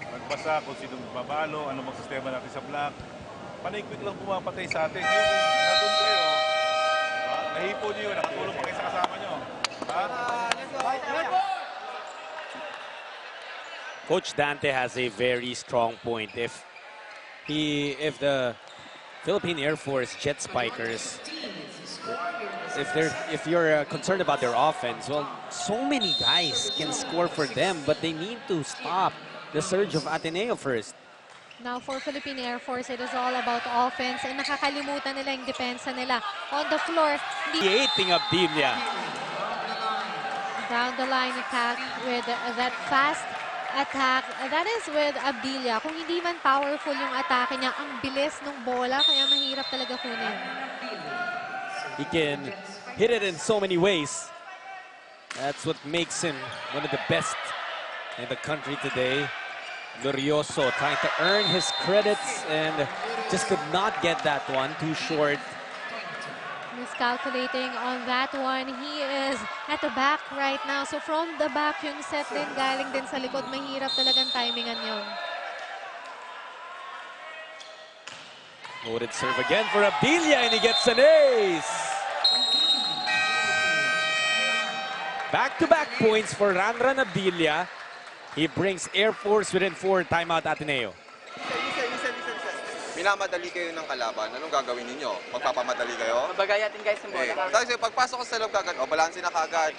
magbasa kung sino magbabalo, ano bang sistema natin sa block. Panay quick lang pumapatay sa atin. Yung nandun kayo, diba? Nahipo niyo yun, nakatulong pa kayo sa kasama nyo. Ha? Coach Dante has a very strong point. If the Philippine Air Force jet spikers, if you're concerned about their offense, well, so many guys can score for them, but they need to stop the surge of Ateneo first. Now for Philippine Air Force, it is all about offense, and nakakalimutan nila yung depensa nila. On the floor, Creating Abdilia. down the line attack with that fast attack. That is with Abdilia. Kung hindi man powerful yung atake niya, ang bilis ng bola, kaya mahirap talaga kunin. He can hit it in so many ways. That's what makes him one of the best in the country today. Glorioso trying to earn his credits and just could not get that one, too short. Miscalculating on that one. He is at the back right now. So from the back yung set din, galing din sa likod. Mahirap talagang timingan yun. Loaded serve again for Abdilia, and he gets an ace. Back-to-back points for Ranran Abdilia. He brings Air Force within 4. Timeout Ateneo. Listen. Minamadali kayo ng kalaban. Anong gagawin ninyo? Magpapamadali kayo? Babagayatin guys ng bola. Tapos pagpasok ko sa loob kagad, balansin na kagad.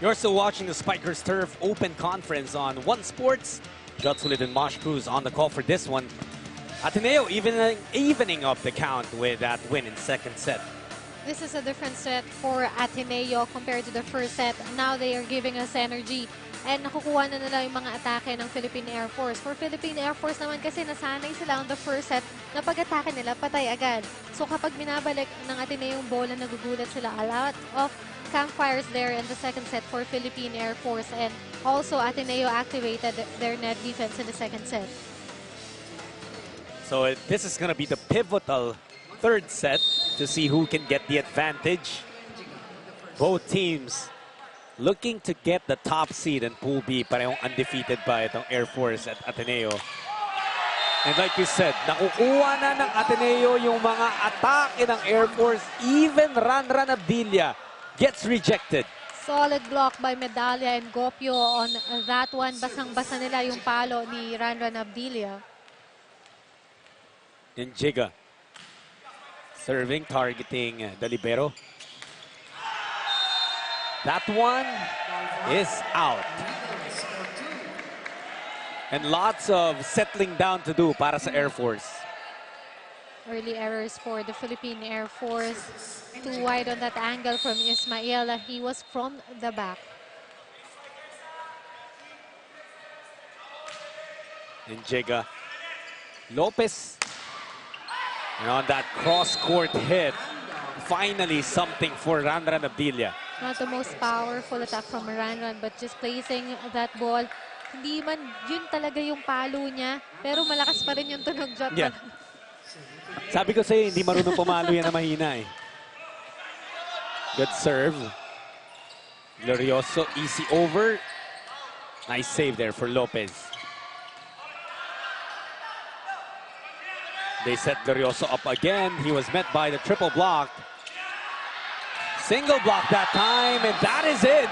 You're still watching the Spikers Turf Open Conference on One Sports. Jutsulit and Mosh Cruz on the call for this one. Ateneo evening up the count with that win in second set. This is a different set for Ateneo compared to the first set. Now they are giving us energy. And nakukuha na nila yung mga atake ng Philippine Air Force. For Philippine Air Force naman kasi nasanay sila on the first set na pag-atake nila, patay agad. So kapag binabalik ng Ateneo yung bola, nagugulat sila. A lot of campfires there in the second set for Philippine Air Force. And also Ateneo activated their net defense in the second set. So this is going to be the pivotal third set to see who can get the advantage. Both teams looking to get the top seed in Pool B. Parehong undefeated pa itong Air Force at Ateneo. And like you said, nakukuha na ng Ateneo yung mga atake ng Air Force. Even Ranran Abdilia gets rejected. Solid block by Medalla and Gopio on that one. Basang-basa nila yung palo ni Ranran Abdilia. And Jiga serving, targeting the libero. That one is out. And lots of settling down to do para sa Air Force. Early errors for the Philippine Air Force. Too wide on that angle from Ismael. He was from the back. And Jiga. Lopez. And on that cross-court hit, finally something for Ranran Abdilia. Not the most powerful attack from Ranran, but just placing that ball. Hindi man yun talaga yung palo niya, pero malakas pa rin yung tunog shot. Yeah. Sabi ko sa'yo, hindi marunong pumalo yan na mahina eh. Good serve. Glorioso, easy over. Nice save there for Lopez. They set Glorioso up again. He was met by the triple block. Single block that time, and that is in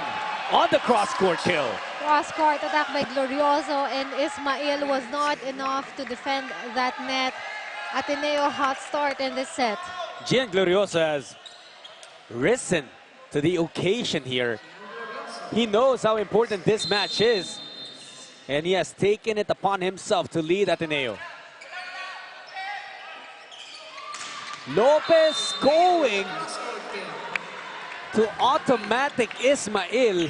on the cross-court kill. Cross-court attack by Glorioso, and Ismael was not enough to defend that net. Ateneo hot start in this set. Gian Glorioso has risen to the occasion here. He knows how important this match is, and he has taken it upon himself to lead Ateneo. Lopez going to automatic Ismael.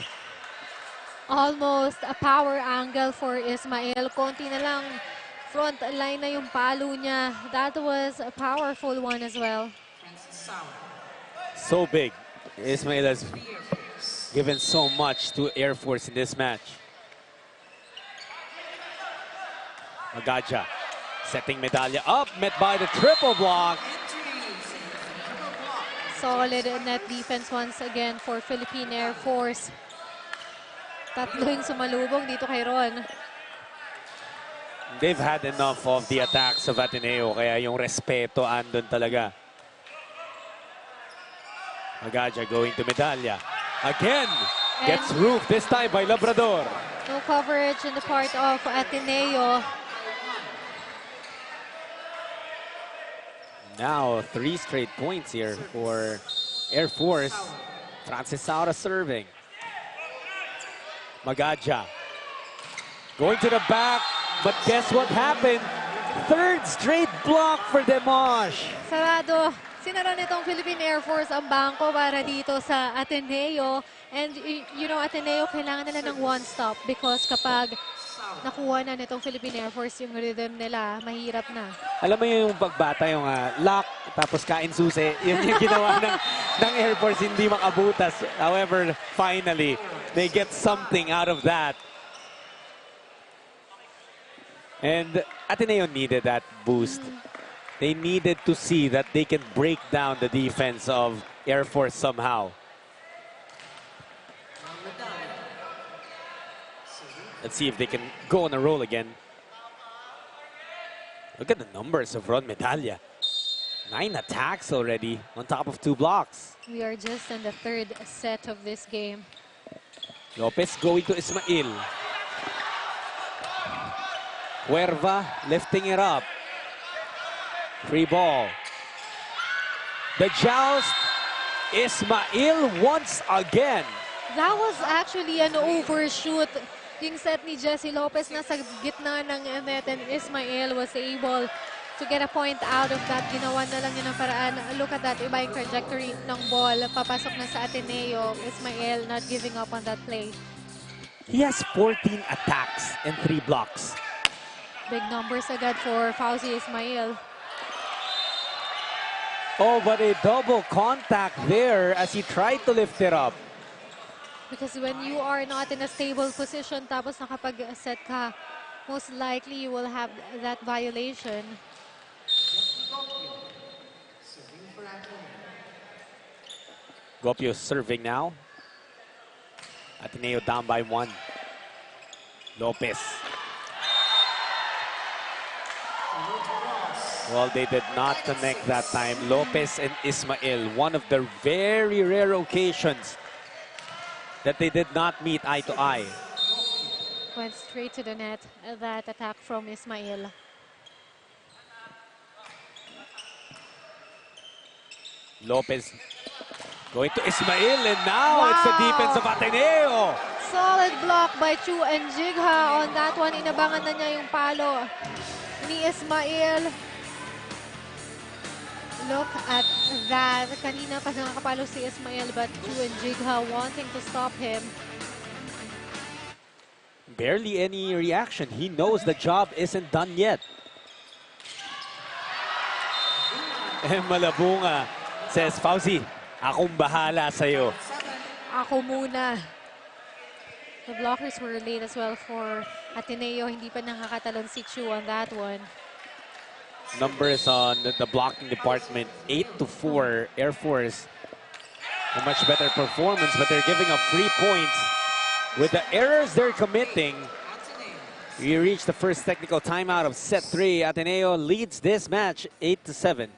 Almost a power angle for Ismael. Konti na lang front line na yung palo niya. That was a powerful one as well. So big. Ismael has given so much to Air Force in this match. Magaja setting Medalla up, met by the triple block. Solid net defense once again for Philippine Air Force. Tatlo yung sumalubong dito kay Ron. They've had enough of the attacks of Ateneo, kaya yung respeto andun talaga. Magaja going to Medalla. Again, gets roofed this time by Labrador. No coverage in the part of Ateneo. Now 3 straight points here for Air Force. Francis Saura serving. Magaja going to the back, but guess what happened? Third straight block for Demosh. Sarado. Sinara nitong Philippine Air Force ang bangko para dito sa Ateneo. And you know, Ateneo kailangan nila ng one stop because kapag nakuha na nitong Philippine Air Force yung rhythm nila, mahirap na. Alam mo yung pagbata, yung lock, tapos kain susi, yun yung ginawa ng Air Force, hindi makabutas. However, finally, they get something out of that. And Ateneo needed that boost. They needed to see that they can break down the defense of Air Force somehow. Let's see if they can go on a roll again. Look at the numbers of Ron Medalla. 9 attacks already on top of 2 blocks. We are just in the third set of this game. Lopez going to Ismael. Cuerva lifting it up. Free ball. The joust. Ismael once again. That was actually an overshoot. Yung set ni Jesse Lopez nasa gitna ng net and Ismael was able to get a point out of that. Ginawa na lang yun ng paraan. Look at that, iba yung trajectory ng ball. Papasok na sa Ateneo. Ismael not giving up on that play. He has 14 attacks and 3 blocks. Big numbers agad for Fauzi Ismael. Oh, but a double contact there as he tried to lift it up. Because when you are not in a stable position, tapos nakapag-set ka, most likely you will have that violation. Gopio serving now. Ateneo down by 1. Lopez. Well, they did not connect that time. Lopez and Ismael, one of the very rare occasions that they did not meet eye to eye. Went straight to the net, that attack from Ismael. Lopez going to Ismael, and now it's the defense of Ateneo. Solid block by Chu and Jigha on that one. Inabangan na niya yung palo ni Ismael. Look at that. Kanina pa nakakapalo si Ismael, but Chu and Jigha wanting to stop him. Barely any reaction. He knows the job isn't done yet. And Malabunga says, Fauzi, akong bahala sa'yo. Ako muna. The blockers were late as well for Ateneo. Hindi pa nakakatalon si Chu on that one. Numbers on the blocking department, 8-4 Air Force. A much better performance, but they're giving up 3 points. With the errors they're committing, we reach the first technical timeout of set 3. Ateneo leads this match 8-7.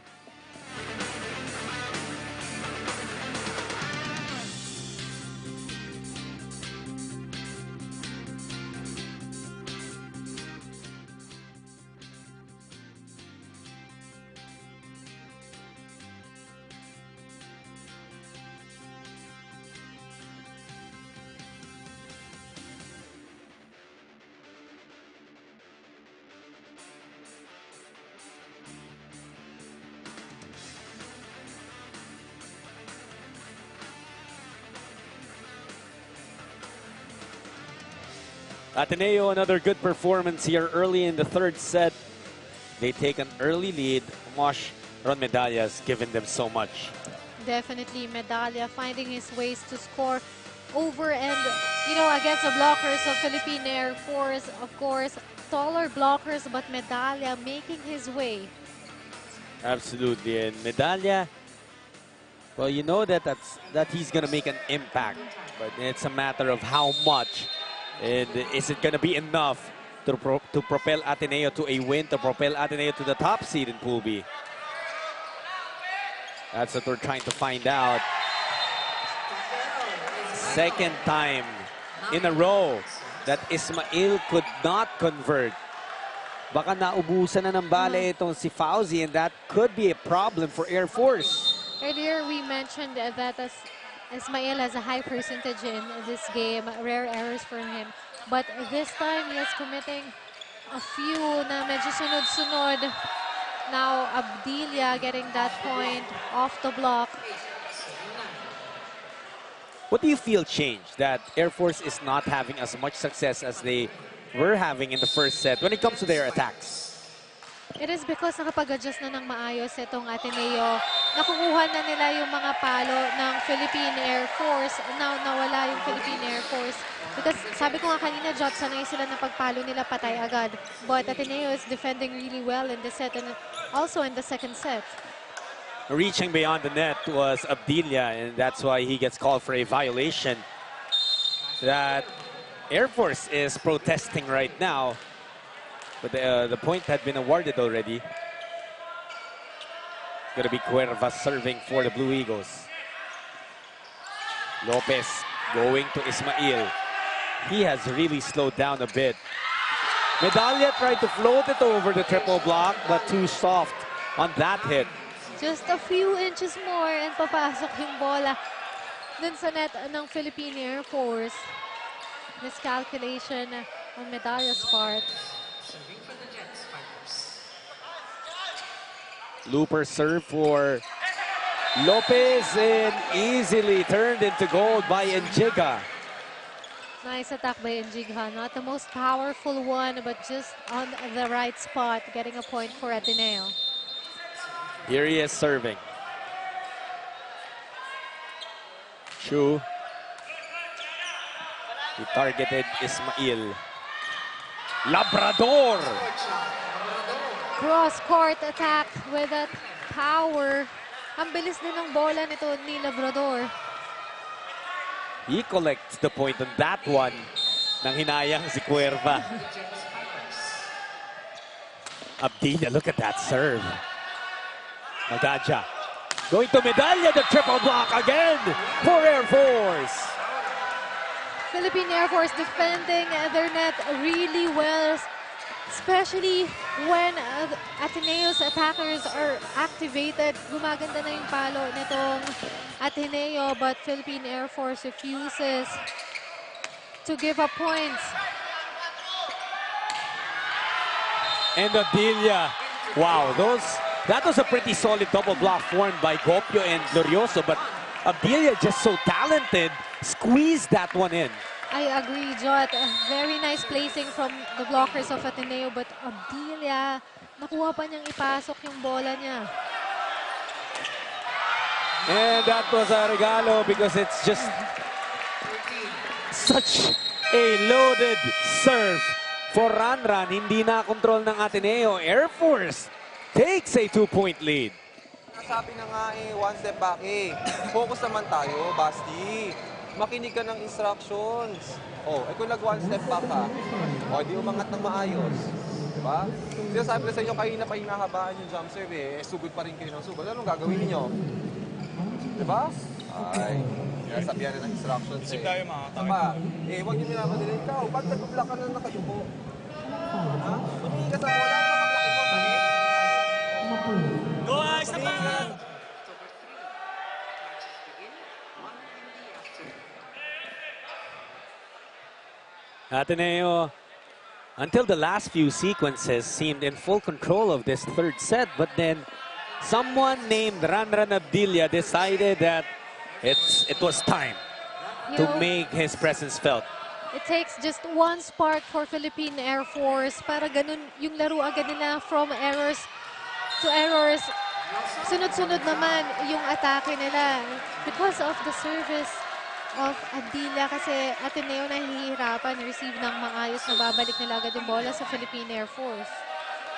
Ateneo, another good performance here early in the third set. They take an early lead. Mosh Ron Medallas given them so much. Definitely Medalla finding his ways to score over and, against the blockers of Philippine Air Force. Of course, taller blockers, but Medalla making his way. Absolutely. And Medalla, well, you know that he's going to make an impact. But it's a matter of how much. And is it going to be enough to propel Ateneo to a win, to propel Ateneo to the top seed in Pool B? That's what we're trying to find out. Second time in a row that Ismail could not convert. Baka naubusan na ng bala itong si Fauzi, and that could be a problem for Air Force. Earlier, we mentioned that Ismail has a high percentage in this game, rare errors for him. But this time, he is committing a few na medyo sunod-sunod. Now, Abdilia getting that point off the block. What do you feel changed that Air Force is not having as much success as they were having in the first set when it comes to their attacks? It is because nakapag-adjust na ng maayos itong Ateneo. Nakukuha na nila yung mga palo ng Philippine Air Force. Now, nawala yung Philippine Air Force. Because sabi ko nga kanina, Jot, sanay sila na pagpalo nila patay agad. But Ateneo is defending really well in the set and also in the second set. Reaching beyond the net was Abdilia, and that's why he gets called for a violation that Air Force is protesting right now. But the point had been awarded already. Gonna be Cuerva serving for the Blue Eagles. Lopez going to Ismail. He has really slowed down a bit. Medalla tried to float it over the triple block, but too soft on that hit. Just a few inches more and papasok yung bola dun sa net ng Philippine Air Force. Miscalculation on Medalla's part. Looper serve for Lopez and easily turned into gold by Enjiga. Nice attack by Enjiga. Not the most powerful one, but just on the right spot, getting a point for Ateneo. Here he is serving. Chu. He targeted Ismail. Labrador! Cross-court attack with that power. Ang bilis din ng bola nito ni Labrador. He collects the point on that one nang hinayang si Cuerva. Abdilia, look at that serve. Magaja going to Medalla, the triple block again for Air Force. Philippine Air Force defending their net really well, especially when Ateneo's attackers are activated. Gumaganda na yung palo nitong Ateneo, but Philippine Air Force refuses to give up points. And Abdilia, wow, that was a pretty solid double block formed by Gopio and Glorioso, but Abdilia just so talented, squeezed that one in. I agree, Jot. Very nice placing from the blockers of Ateneo, but Abdilia, nakuha pa niyang ipasok yung bola niya. And that was a regalo because it's just such a loaded serve for Ranran. Hindi na control ng Ateneo. Air Force takes a 2-point lead. Sabi na nga one step back Focus naman tayo, Basti. Makinig ka ng instructions. Kung nag-one step back ka, di umangat ng maayos. Diba? Kaya sabi ko sa inyo, kanina pa hinahabaan yung jump serve sugod pa rin kayo ng sugod. Anong gagawin niyo? Diba? Ay, sabihan na ng instructions tayo mga Saka, huwag niyo minamadali. Ikaw, ba't nag-block ka na nakayupo? Ha? Tumingin ka sa bola, mag-block mo Go guys, Ateneo, until the last few sequences, seemed in full control of this third set, but then someone named Ranran Abdilia decided that it was time to make his presence felt. It takes just one spark for Philippine Air Force para ganun yung laro agad nila from errors to errors. Sunod-sunod naman yung atake nila because of the service of Adila kasi Ateneo nahihirapan receive ng maayos na babalik nila agad yung bola sa Philippine Air Force.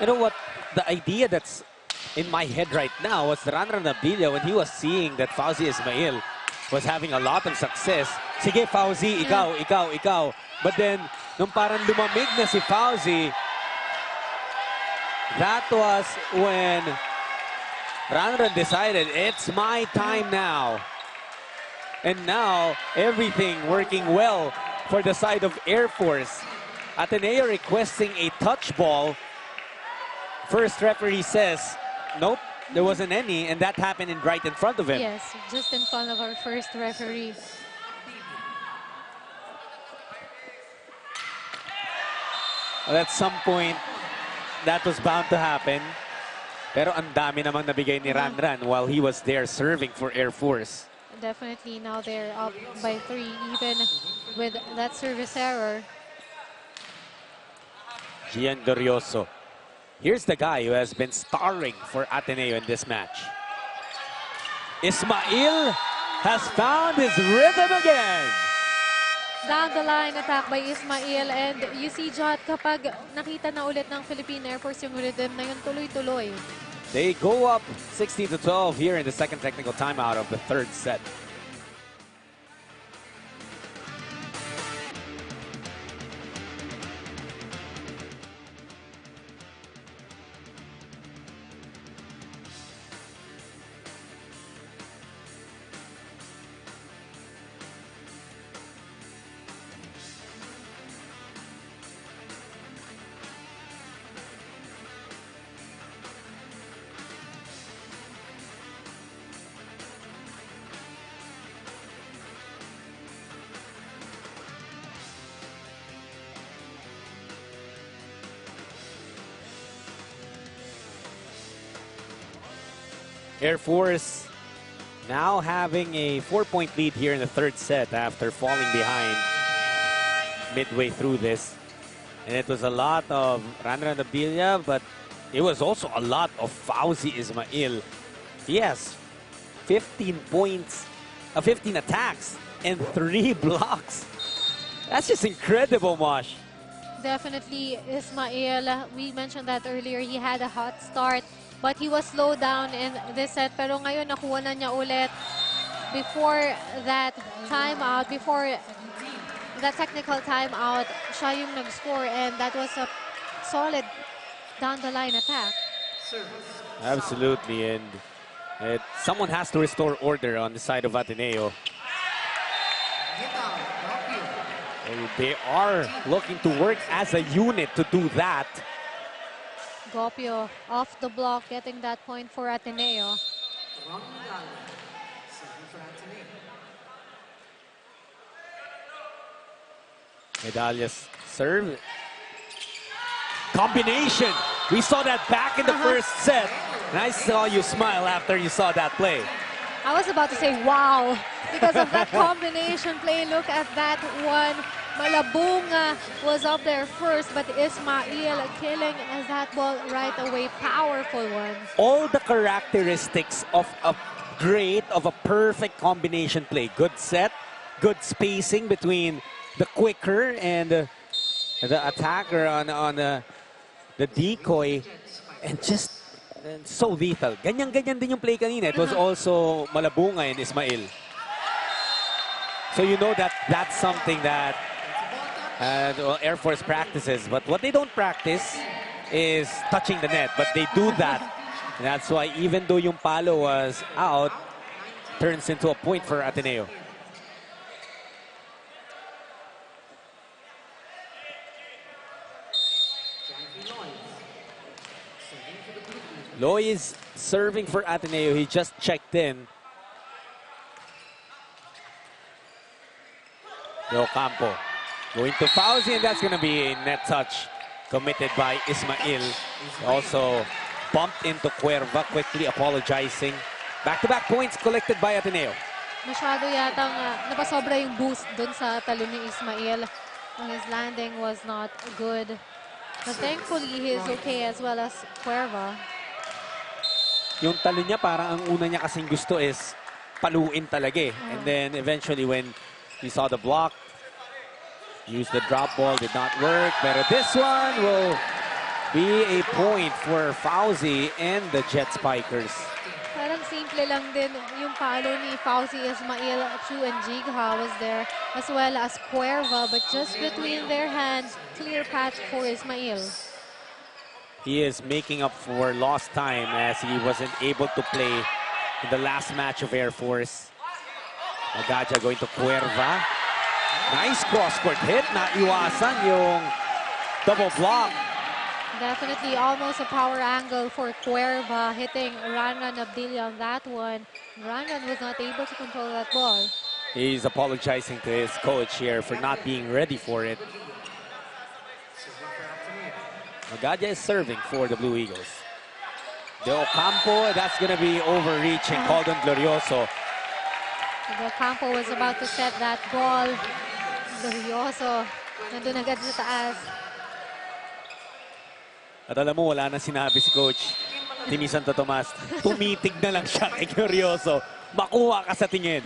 You know what? The idea that's in my head right now was Ranran Abilia when he was seeing that Fauzi Ismail was having a lot of success. Sige, Fauzi, ikaw. But then, nung parang lumamig na si Fauzi, that was when Ranran decided, it's my time now. And now, everything working well for the side of Air Force. Ateneo requesting a touch ball. First referee says, nope, there wasn't any, and that happened right in front of him. Yes, just in front of our first referee. Well, at some point, that was bound to happen. Pero ang dami namang nabigay ni Ranran while he was there serving for Air Force. Definitely now they're up by 3 even with that service error. Gian Dorioso. Here's the guy who has been starring for Ateneo in this match. Ismail has found his rhythm again. Down the line attack by Ismail, and you see, Jot, kapag nakita na ulit ng Philippine Air Force yung rhythm na yun, tuloy-tuloy. They go up 16-12 here in the second technical timeout of the third set. Air Force now having a 4-point lead here in the third set after falling behind midway through this. And it was a lot of Ranran Abilia, but it was also a lot of Fauzi Ismail. He has 15 points, 15 attacks, and 3 blocks. That's just incredible, Mosh. Definitely, Ismail, we mentioned that earlier, he had a hot start, but he was slowed down in this set. Pero ngayon, nakuha na niya ulit. Before that timeout, before that technical timeout, siya yung nag-score, and that was a solid down-the-line attack. Absolutely, and someone has to restore order on the side of Ateneo. And they are looking to work as a unit to do that. Gopio off the block, getting that point for Ateneo. Medallas serve. Combination. We saw that back in the first set. And I saw you smile after you saw that play. I was about to say, wow, because of that combination play. Look at that one. Malabunga was up there first, but Ismail killing that ball right away. Powerful one. All the characteristics of a perfect combination play. Good set, good spacing between the quicker and the attacker on the decoy, and just so lethal. Ganyan-ganyan din yung play kanina. It was also Malabunga and Ismail. So you know that that's something that well, Air Force practices, but what they don't practice is touching the net, but they do that. And that's why even though yung palo was out, turns into a point for Ateneo. Loy is serving for Ateneo. He just checked in. Ocampo going to Fauzi, and that's going to be a net touch committed by Ismail. Also bumped into Cuerva, quickly apologizing. Back-to-back points collected by Ateneo. Masyado yatang napasobra yung boost dun sa talon ni Ismail. His landing was not good. But thankfully, he's okay as well as Cuerva. Yung talo niya, parang ang una niya kasing gusto is paluin talaga eh. And then eventually when he saw the block, used the drop ball, did not work. But this one will be a point for Fauzi and the Jet Spikers. Parang simple lang din yung palo ni Fauzi. Ismail, Chu, and Jigha was there, as well as Cuerva, but just between their hands, clear path for Ismail. He is making up for lost time as he wasn't able to play in the last match of Air Force. Magaja going to Cuerva. Nice cross-court hit. Naiwasan yung double block. Definitely almost a power angle for Cuerva, hitting Ranran Abdilla on that one. Ranran was not able to control that ball. He's apologizing to his coach here for not being ready for it. Magaja is serving for the Blue Eagles. De Ocampo, that's going to be overreaching, called on Glorioso. De Ocampo was about to set that ball. Glorioso, nandun agad sa taas. At alam mo, wala na sinabi si Coach Timmy Santo Tomas. Tumitig na lang siya kay Glorioso. Makuha ka sa tingin.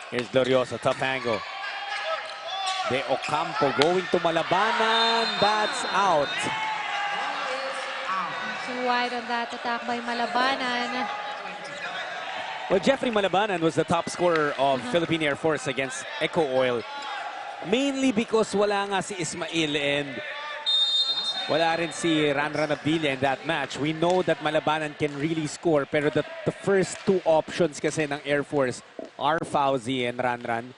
Here's Glorioso, tough angle. De Ocampo going to Malabanan. That's out. Too wide on that attack by Malabanan. Well, Jeffrey Malabanan was the top scorer of Philippine Air Force against Eco Oil. Mainly because wala nga si Ismail and wala rin si Ranran Abdilla in that match. We know that Malabanan can really score, pero the first two options kasi ng Air Force are Fauzi and Ranran.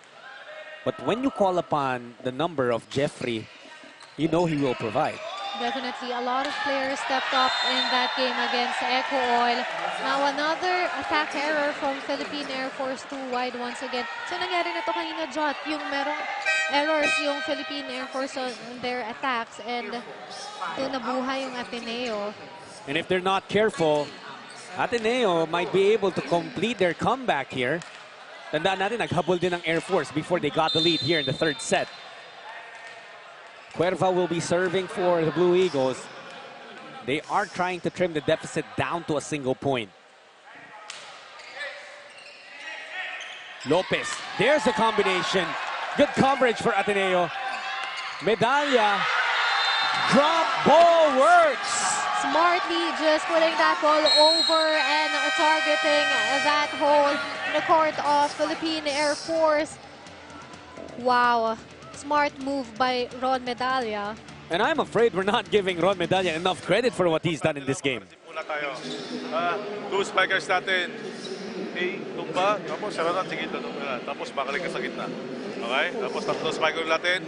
But when you call upon the number of Jeffrey, you know he will provide. Definitely, a lot of players stepped up in that game against Eco Oil. Now, another attack error from Philippine Air Force, too wide once again. So, nangyari na to kanina, Jot, yung merong errors yung Philippine Air Force on their attacks, and doon nabuhay yung Ateneo. And if they're not careful, Ateneo might be able to complete their comeback here. Tandaan natin, naghabol din ng Air Force before they got the lead here in the third set. Cuerva will be serving for the Blue Eagles. They are trying to trim the deficit down to a single point. Lopez, there's the combination. Good coverage for Ateneo. Medalla, drop ball works. Smartly just putting that ball over and targeting that hole in the court of Philippine Air Force. Wow. Smart move by Ron Medalla. And I'm afraid we're not giving Ron Medalla enough credit for what he's done in this game. Mula tayo. Two spikers natin. A, tumba. Tapos sarap ang tigil doon. Tapos bakalik ka sa gitna. Okay? Tapos tatlo spiker natin.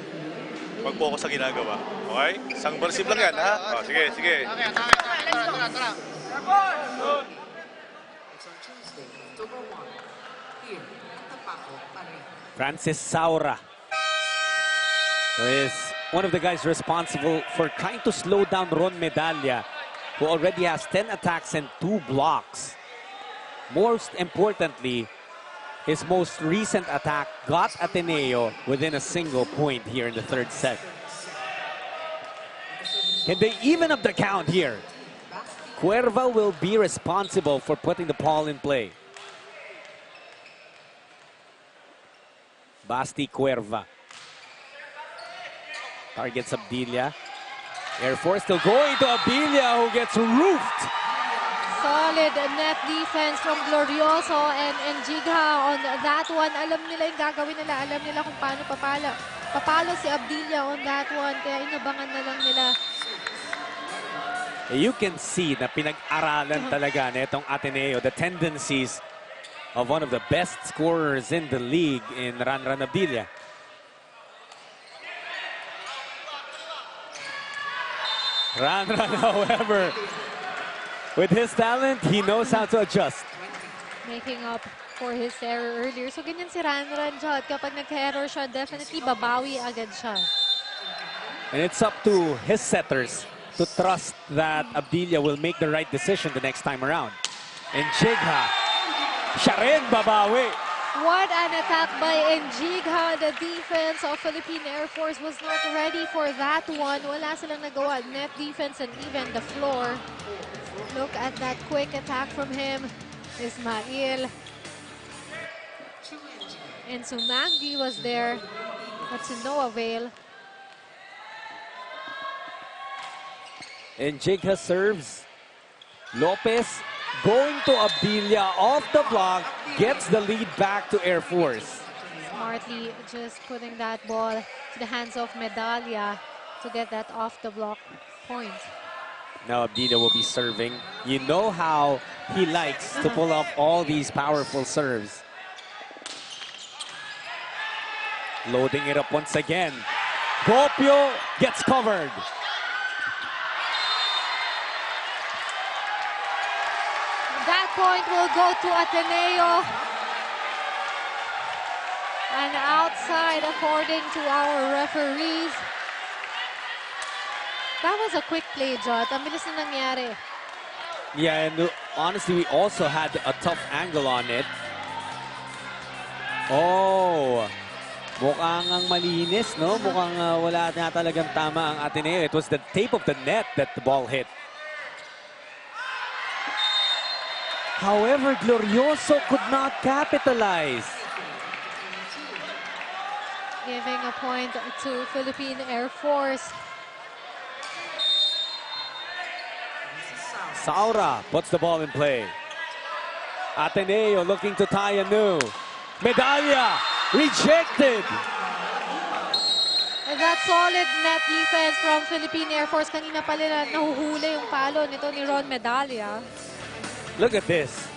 Mag-focus sa ginagawa. Okay? Isang barsip lang yan, ha? Oh, sige, sige. Tara. Francis Saura is one of the guys responsible for trying to slow down Ron Medalla, who already has 10 attacks and 2 blocks. Most importantly, his most recent attack got Ateneo within a single point here in the third set. Can they even up the count here? Cuerva will be responsible for putting the ball in play. Basti Cuerva. Targets Abdilla. Air Force still going to Abdilla, who gets roofed. Solid net defense from Glorioso and Jigha on that one. Alam nila yung gagawin nila. Alam nila kung paano papalo si Abdilla on that one. Kaya inabangan na lang nila. You can see na pinag-aralan talaga nitong Ateneo the tendencies of one of the best scorers in the league in Ranran Abdilla. Ranran, however, with his talent, he knows how to adjust. Making up for his error earlier. So ganyan si Ranran, Jot. Kapag nagka-error siya, definitely babawi agad siya. And it's up to his setters to trust that Abdilla will make the right decision the next time around. And Jigha, siya rin babawi. What an attack by Njigha. The defense of Philippine Air Force was not ready for that one. Wala silang nagawa. Net defense and even the floor. Look at that quick attack from him. Ismail. And Sumangi was there, but to no avail. And Jigha serves. Lopez going to Abilia off the block, gets the lead back to Air Force. Smartly just putting that ball to the hands of Medalla to get that off the block point. Now Abilia will be serving. You know how he likes to pull off all these powerful serves. Loading it up once again. Gopio gets covered. That point will go to Ateneo. And outside, according to our referees. That was a quick play, Jot. Ang bilis na nangyari. Yeah, and honestly, we also had a tough angle on it. Oh, mukhang ang malinis, no? Mukhang wala na talagang tama ang Ateneo. It was the tape of the net that the ball hit. However, Glorioso could not capitalize. Giving a point to Philippine Air Force. Saura puts the ball in play. Ateneo looking to tie anew. Medalla rejected. That solid net defense from Philippine Air Force. Kanina pa nila nahuhuli yung palo nito ni Ron Medalla. Look at this.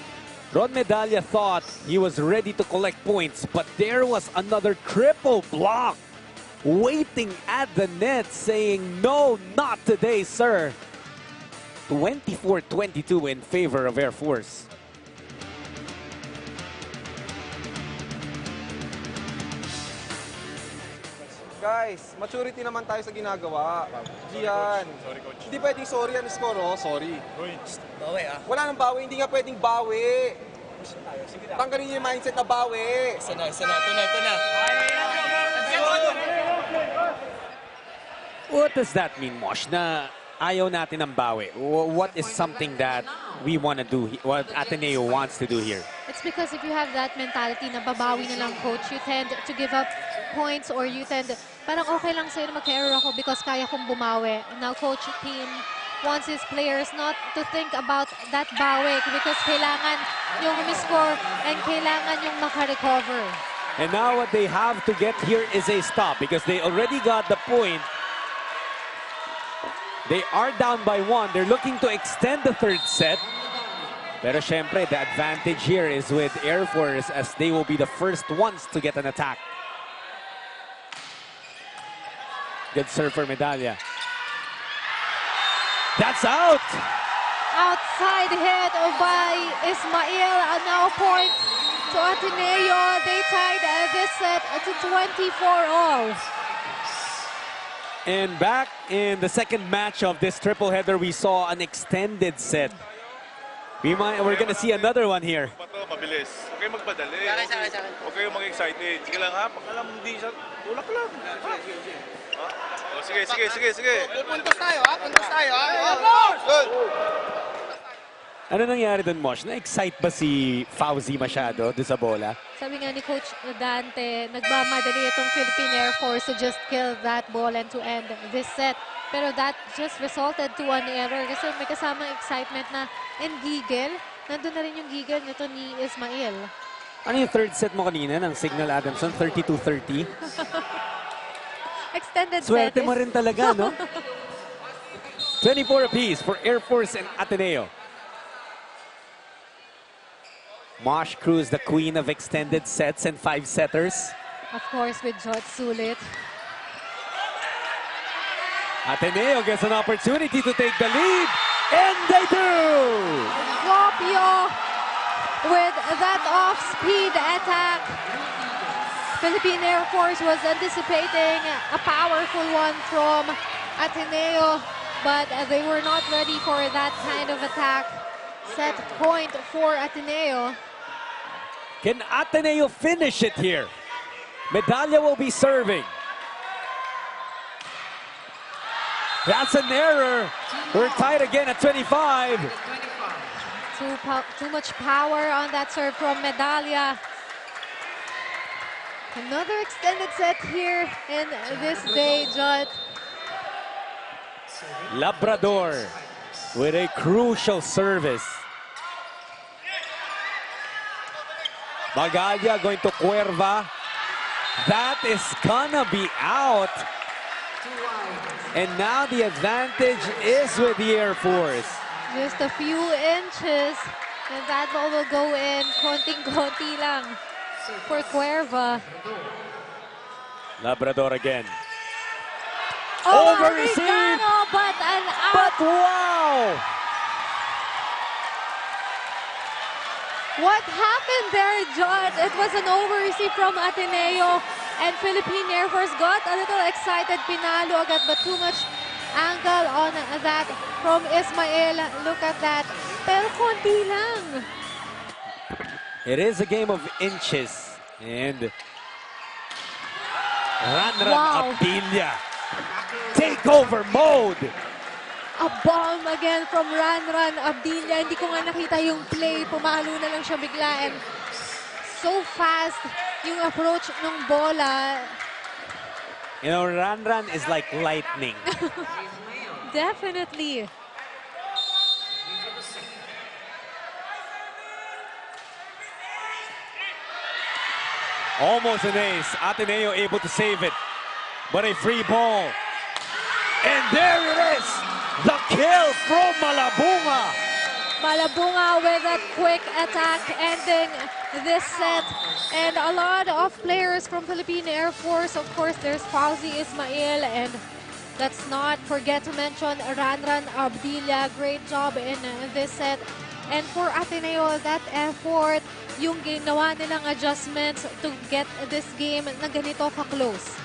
Ron Medalla thought he was ready to collect points, but there was another triple block waiting at the net saying, no, not today, sir. 24-22 in favor of Air Force. Guys, maturity naman tayo sa ginagawa. Gian. Sorry, coach. Hindi pwedeng sorry ang score, oh. Sorry. Uy, Bawi ah. Wala nang bawi, hindi nga pwedeng bawi. Tanggalin niyo yung mindset na bawi. Isa na. Ito na. What does that mean, Mosh? Na ayaw natin ng bawi. What is something that we want to do, what Ateneo wants to do here? It's because if you have that mentality na babawi na lang, coach, you tend to give up points or you tend, parang okay lang sa'yo na mag-error ako because kaya kong bumawi. Now, coach team wants his players not to think about that bawi because kailangan yung score and kailangan yung makarecover. And now what they have to get here is a stop because they already got the point. They are down by 1. They're looking to extend the third set. Pero syempre, the advantage here is with Air Force as they will be the first ones to get an attack. Good serve for Medalla. That's out! Outside hit by Ismail. Now point to Ateneo. They tied this set to 24-all. And back in the second match of this triple header, we saw an extended set. We're gonna see another one here. Pato, mabilis. Huwag kayong magpadali. Huwag kayong mag-excited. Sige lang ha, pag alam hindi siya, tulak lang. Sige. Puntos tayo ha. Good. Ano nangyari dun, Mosh? Na-excite ba si Fauzi masyado doon sa bola? Sabi nga ni Coach Dante, nagmamadali itong Philippine Air Force to just kill that ball and to end this set. Pero that just resulted to an error kasi may kasamang excitement na and giggle. Nandun na rin yung giggle nito ni Ismail. Ano yung third set mo kanina ng Signal Adamson? 32-30? Extended Swerte set. mo rin talaga, no? 24 apiece for Air Force and Ateneo. Mosh Cruz, the queen of extended sets and 5-setters. Of course, with Jot Sulit. Ateneo gets an opportunity to take the lead, and they do! Gopio with that off-speed attack. Philippine Air Force was anticipating a powerful one from Ateneo, but they were not ready for that kind of attack. Set point for Ateneo. Can Ateneo finish it here? Medalla will be serving. That's an error. We're tied again at 25. Too much power on that serve from Medalla. Another extended set here in this day, Judd. Labrador with a crucial service. Magalla going to Cuerva. That is gonna be out. And now the advantage is with the Air Force. Just a few inches. And that ball will go in. Konting-konti lang for Cuerva. Labrador again. Oh, Over-received. Americano, but an out. But wow! What happened there, John? It was an over-receive from Ateneo, and Philippine Air Force got a little excited. Pinalo agad, but too much angle on that from Ismael. Look at that. Pero konti lang. It is a game of inches. And Ranran Wow. Abilia. Takeover mode. A bomb again from Ranran Abdilia. Hindi ko nga nakita yung play. Pumalo na lang siya bigla. And so fast yung approach ng bola. You know, Ranran is like lightning. Definitely. Almost an ace. Ateneo able to save it. But a free ball. And there it is. The kill from Malabunga. Malabunga with a quick attack ending this set. And a lot of players from Philippine Air Force. Of course, there's Fauzi Ismail. And let's not forget to mention Ranran Abdilia. Great job in this set. And for Ateneo, that effort, yung ginawa nilang adjustments to get this game na ganito ka-close.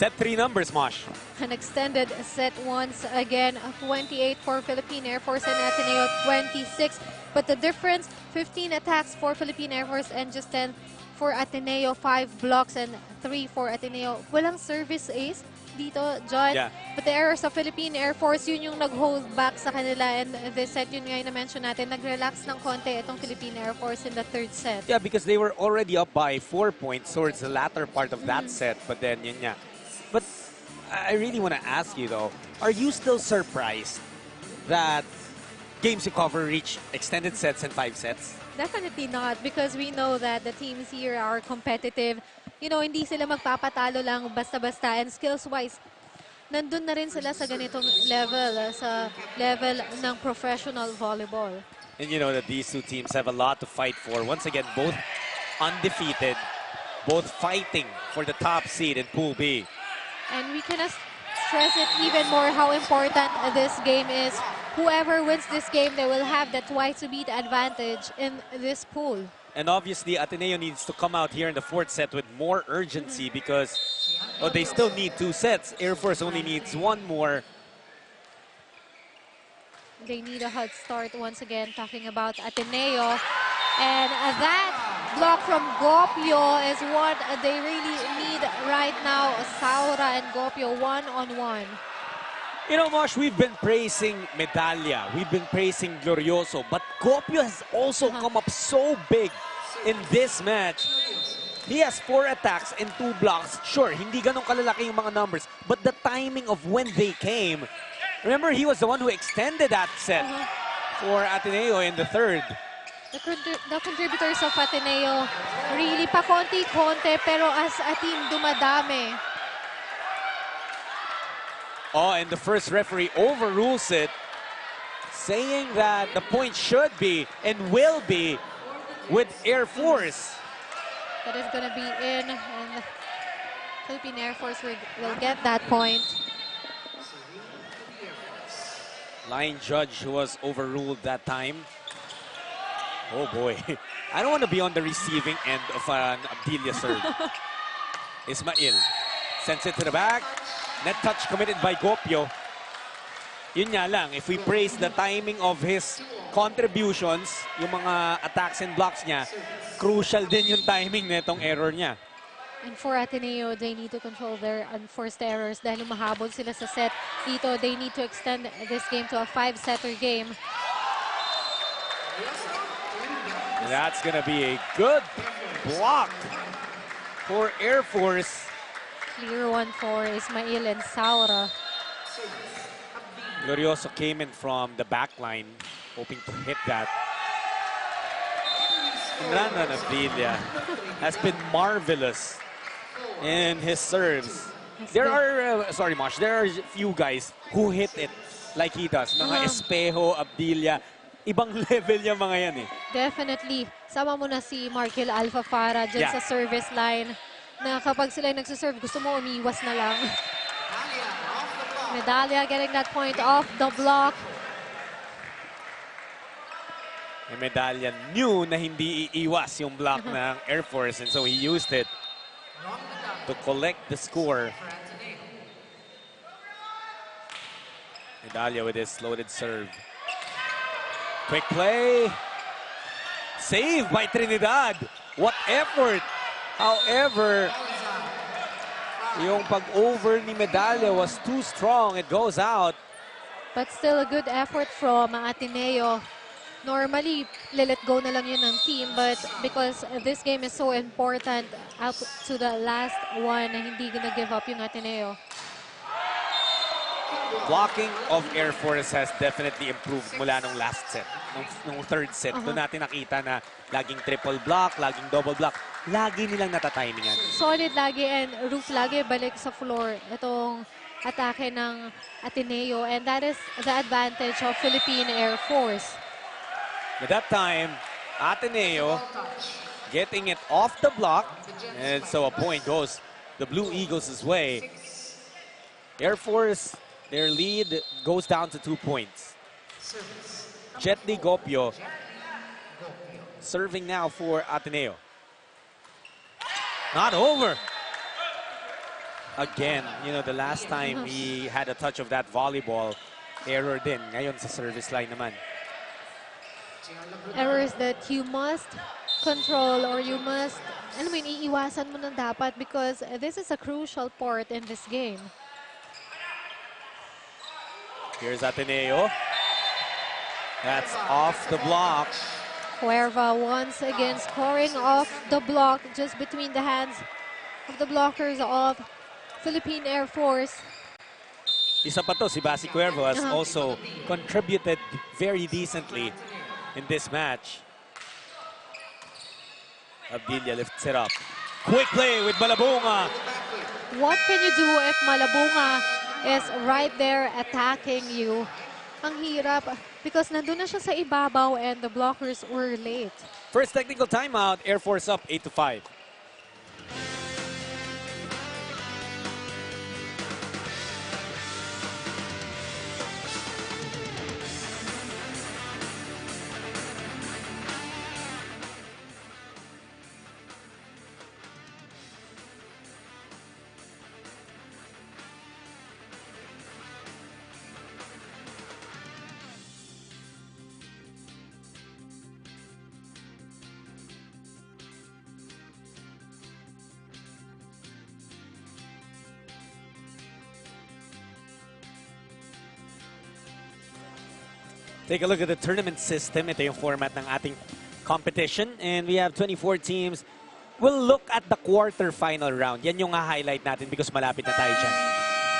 Set 3 numbers, Mosh. An extended set once again, 28 for Philippine Air Force and Ateneo 26. But the difference, 15 attacks for Philippine Air Force and just 10 for Ateneo. 5 blocks and 3 for Ateneo. Walang service ace dito, John. Yeah. But the errors of Philippine Air Force, yun yung nag-hold back sa kanila. And this set, yun nga yung na-mention natin, nag-relax ng konti itong Philippine Air Force in the third set. Yeah, because they were already up by 4 points towards the latter part of that set. But then, yun nga. But I really want to ask you, though, are you still surprised that games you cover reach extended sets and 5 sets? Definitely not, because we know that the teams here are competitive. hindi sila magpapatalo lang basta-basta. And skills-wise, nandun na rin sila sa ganitong level, sa level ng professional volleyball. And you know that these two teams have a lot to fight for. Once again, both undefeated, both fighting for the top seed in Pool B. And we cannot stress it even more how important this game is. Whoever wins this game, they will have that twice-to-beat advantage in this pool. And obviously, Ateneo needs to come out here in the fourth set with more urgency because they still need 2 sets. Air Force only needs 1 more. They need a hot start once again, talking about Ateneo. And that block from Gopio is what they really need right now. Saura and Gopio one-on-one. You know, Mosh, we've been praising Medalla, we've been praising Glorioso, but Gopio has also come up so big in this match. He has 4 attacks and 2 blocks. Sure, hindi ganun kalalaki yung mga numbers, but the timing of when they came. Remember, he was the one who extended that set for Ateneo in the third. The contributors of Ateneo really pa konti-konti, pero as a team dumadami. Oh, and the first referee overrules it, saying that the point should be and will be with Air Force. That is going to be in, and the Philippine Air Force will get that point. Line judge who was overruled that time. Oh boy, I don't want to be on the receiving end of an Abdilia serve. Ismail sends it to the back. Net touch committed by Gopio. Yun nga lang, if we praise the timing of his contributions, yung mga attacks and blocks niya, crucial din yung timing nitong error niya. And for Ateneo, they need to control their unforced errors dahil mahabol sila sa set. Dito, they need to extend this game to a 5-setter game. That's gonna be a good block for Air Force. Clear one for Ismail and Saura. Glorioso came in from the back line, hoping to hit that. Rana Nabilia has been marvelous in his serves. There are, sorry Mosh, there are a few guys who hit it like he does. Mga Espejo, Abdilia, ibang level yung mga yan eh. Definitely. Sama mo na si Markel Alfafara dyan sa service line na kapag sila nagsaserve, gusto mo umiwas na lang. Medalla getting that point off the block. Medalla knew na hindi iiwas yung block ng Air Force and so he used it to collect the score. Medalla with his loaded serve. Quick play. Save by Trinidad. What effort. However, yung pag-over ni Medalla was too strong. It goes out. But still a good effort from Ateneo. Normally, let go na lang yun ng team. But because this game is so important, up to the last one, hindi gonna give up yung Ateneo. Blocking of Air Force has definitely improved mula nung last set, nung third set. Doon natin nakita na laging triple block, laging double block. Lagi nilang natatimingan. Solid lagi and Roof lagi balik sa floor itong atake ng Ateneo. And that is the advantage of Philippine Air Force. At that time, Ateneo getting it off the block. And so a point goes the Blue Eagles' way. Air Force, their lead goes down to 2 points. Jetli Gopio serving now for Ateneo. Not over. Again, you know, the last time he had a touch of that volleyball, error din. Ngayon sa service line naman. Errors that you must control or you must, iiwasan mo na dapat because this is a crucial part in this game. Here's Ateneo. That's off the block. Cuerva once again scoring off the block just between the hands of the blockers of Philippine Air Force. Isa pa to, si Basi Cuervo has also contributed very decently in this match. Abdilia lifts it up. Quick play with Malabunga. What can you do if Malabunga is right there attacking you? Ang hirap because nandun na siya sa ibabaw and the blockers were late. First technical timeout, Air Force up 8-5. Take a look at the tournament system. Ito yung format ng ating competition. And we have 24 teams. We'll look at the quarterfinal round. Yan yung highlight natin because malapit na tayo dyan.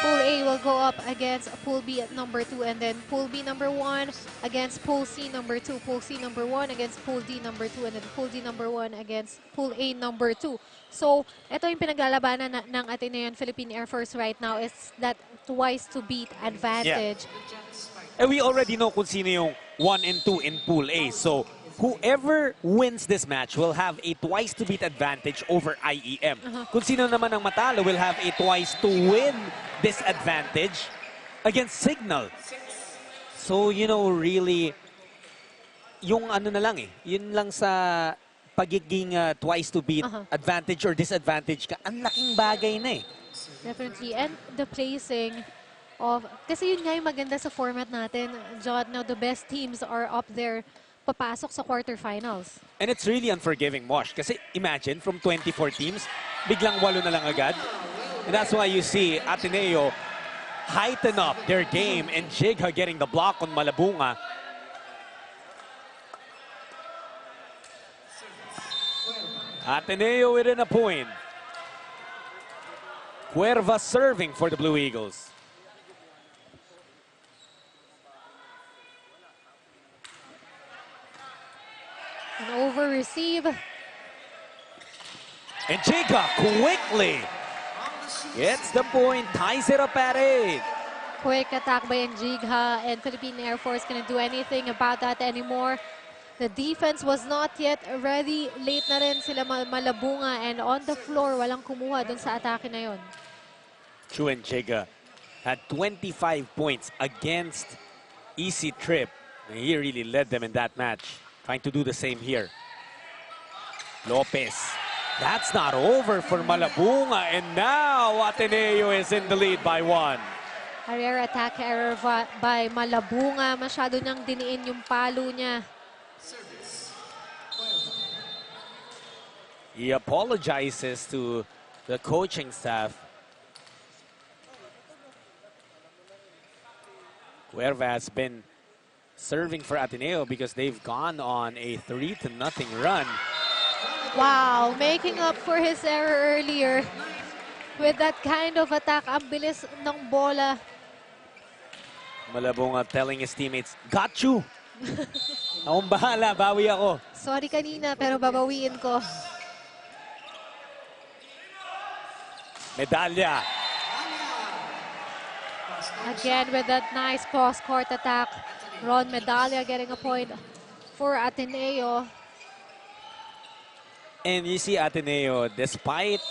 Pool A will go up against Pool B at number 2, and then Pool B number 1 against Pool C number 2, Pool C number 1 against Pool D number 2, and then Pool D number 1 against Pool A number 2. So, ito yung pinaglalabanan ng Ateneo and Philippine Air Force right now is that twice to beat advantage. And we already know kung sino yung 1 and 2 in Pool A. So, whoever wins this match will have a twice to beat advantage over IEM. Kung sino naman ang matalo will have a twice to win disadvantage against Signal. So, you know, really, yung ano na lang eh, yun lang sa pagiging twice to beat advantage or disadvantage ka, ang laking bagay na eh. Definitely. And the placing of, kasi yun nga yung maganda sa format natin, John. Now, the best teams are up there, papasok sa quarterfinals. And it's really unforgiving, Mosh. Kasi imagine, from 24 teams, biglang 8 na lang agad. And that's why you see Ateneo heighten up their game and Jigha getting the block on Malabunga. Ateneo within a point. Cuerva serving for the Blue Eagles. An over receive. And Jigha quickly gets the point, ties it up at 8. Quick attack by Njigha, and Philippine Air Force can't do anything about that anymore. The defense was not yet ready. Late na rin sila Malabunga, and on the floor, walang kumuha dun sa atake na yon. Chu and Jigha had 25 points against Easy Trip. And he really led them in that match. Trying to do the same here. Lopez. That's not over for Malabunga, and now Ateneo is in the lead by 1. Career attack error by Malabunga. Masyado niyang diniin yung palo niya. He apologizes to the coaching staff. Cuerva has been serving for Ateneo because they've gone on a 3-0 run. Wow, making up for his error earlier. With that kind of attack, ang bilis ng bola. Malabunga telling his teammates, got you! Akong bahala, bawi ako. Sorry kanina, pero babawiin ko. Medalya. Again with that nice cross-court attack. Ron Medalya getting a point for Ateneo. And you see Ateneo, despite,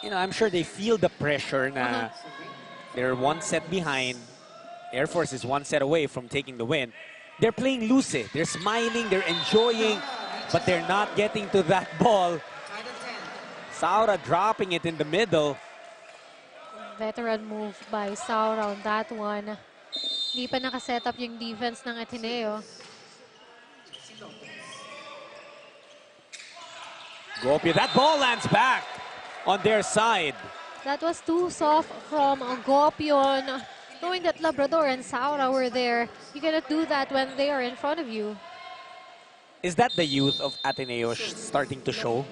you know, I'm sure they feel the pressure na they're 1 set behind. Air Force is 1 set away from taking the win. They're playing loose. They're smiling, they're enjoying, but they're not getting to that ball. Saura dropping it in the middle. Veteran move by Saura on that one. Hindi pa nakaset up yung defense ng Ateneo. Gopio, that ball lands back on their side. That was too soft from Gopion. Knowing that Labrador and Saura were there, you cannot do that when they are in front of you. Is that the youth of Ateneo starting to show?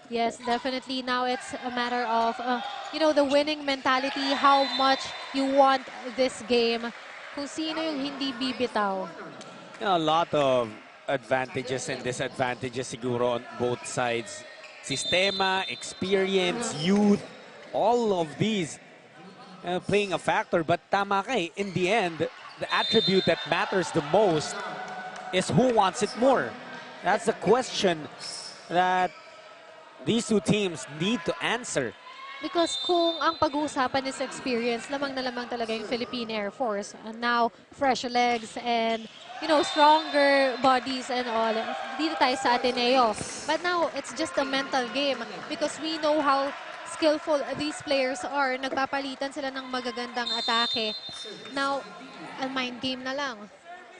Yes, definitely. Now it's a matter of, you know, the winning mentality, how much you want this game. Kung sino yung hindi bibitaw. You know, a lot of advantages and disadvantages siguro on both sides. Sistema, experience, youth, all of these playing a factor. But tama ka eh, in the end, the attribute that matters the most is who wants it more. That's the question that these two teams need to answer. Because kung ang pag-uusapan is experience, lamang na lamang talaga yung Philippine Air Force. And now, fresh legs and, you know, stronger bodies and all. Dito tayo sa Ateneo. But now, it's just a mental game because we know how skillful these players are. Nagpapalitan sila ng magagandang atake. Now, a mind game na lang.